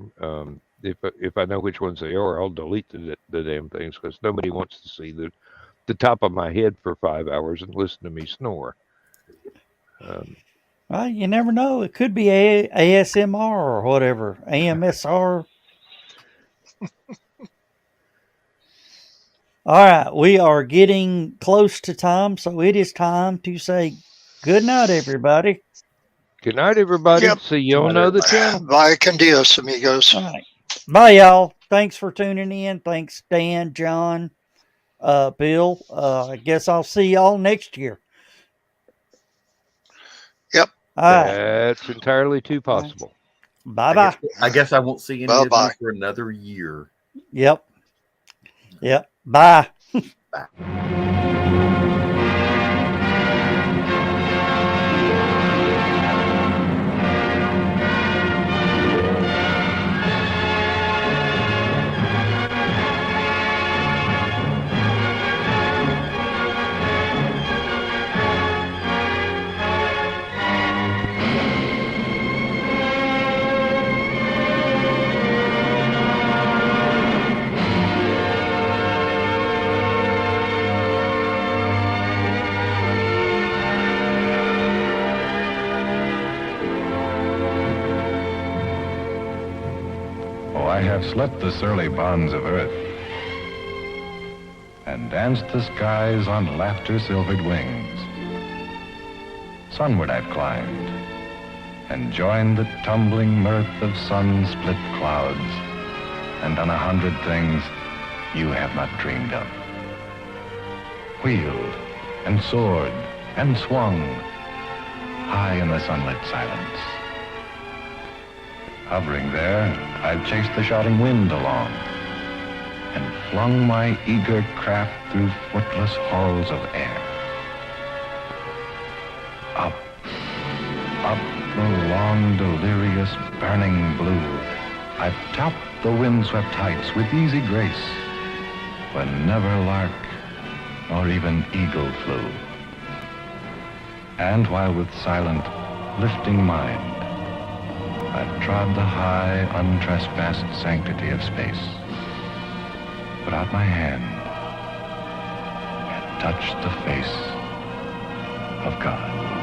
If I know which ones they are, I'll delete the damn things because nobody wants to see the top of my head for 5 hours and listen to me snore. Well, you never know. It could be ASMR or whatever. AMSR. All right. We are getting close to time, so it is time to say good night, everybody. Good night, everybody. Yep. See you on another channel. Bye, con Dios, amigos. All right. Bye, y'all. Thanks for tuning in. Thanks, Dan, John, Bill. I guess I'll see y'all next year. Yep. That's entirely too possible. Bye-bye. I guess I won't see any of you Bye-bye. for another year. Yep. Bye. Bye. I have slept the surly bonds of earth and danced the skies on laughter-silvered wings. Sunward I've climbed and joined the tumbling mirth of sun-split clouds and done 100 things you have not dreamed of. Wheeled and soared and swung high in the sunlit silence. Hovering there, I've chased the shouting wind along and flung my eager craft through footless halls of air. Up, up the long, delirious, burning blue, I've topped the windswept heights with easy grace, when never lark nor even eagle flew. And while with silent, lifting mind, I've trod the high, untrespassed sanctity of space, put out my hand and touched the face of God.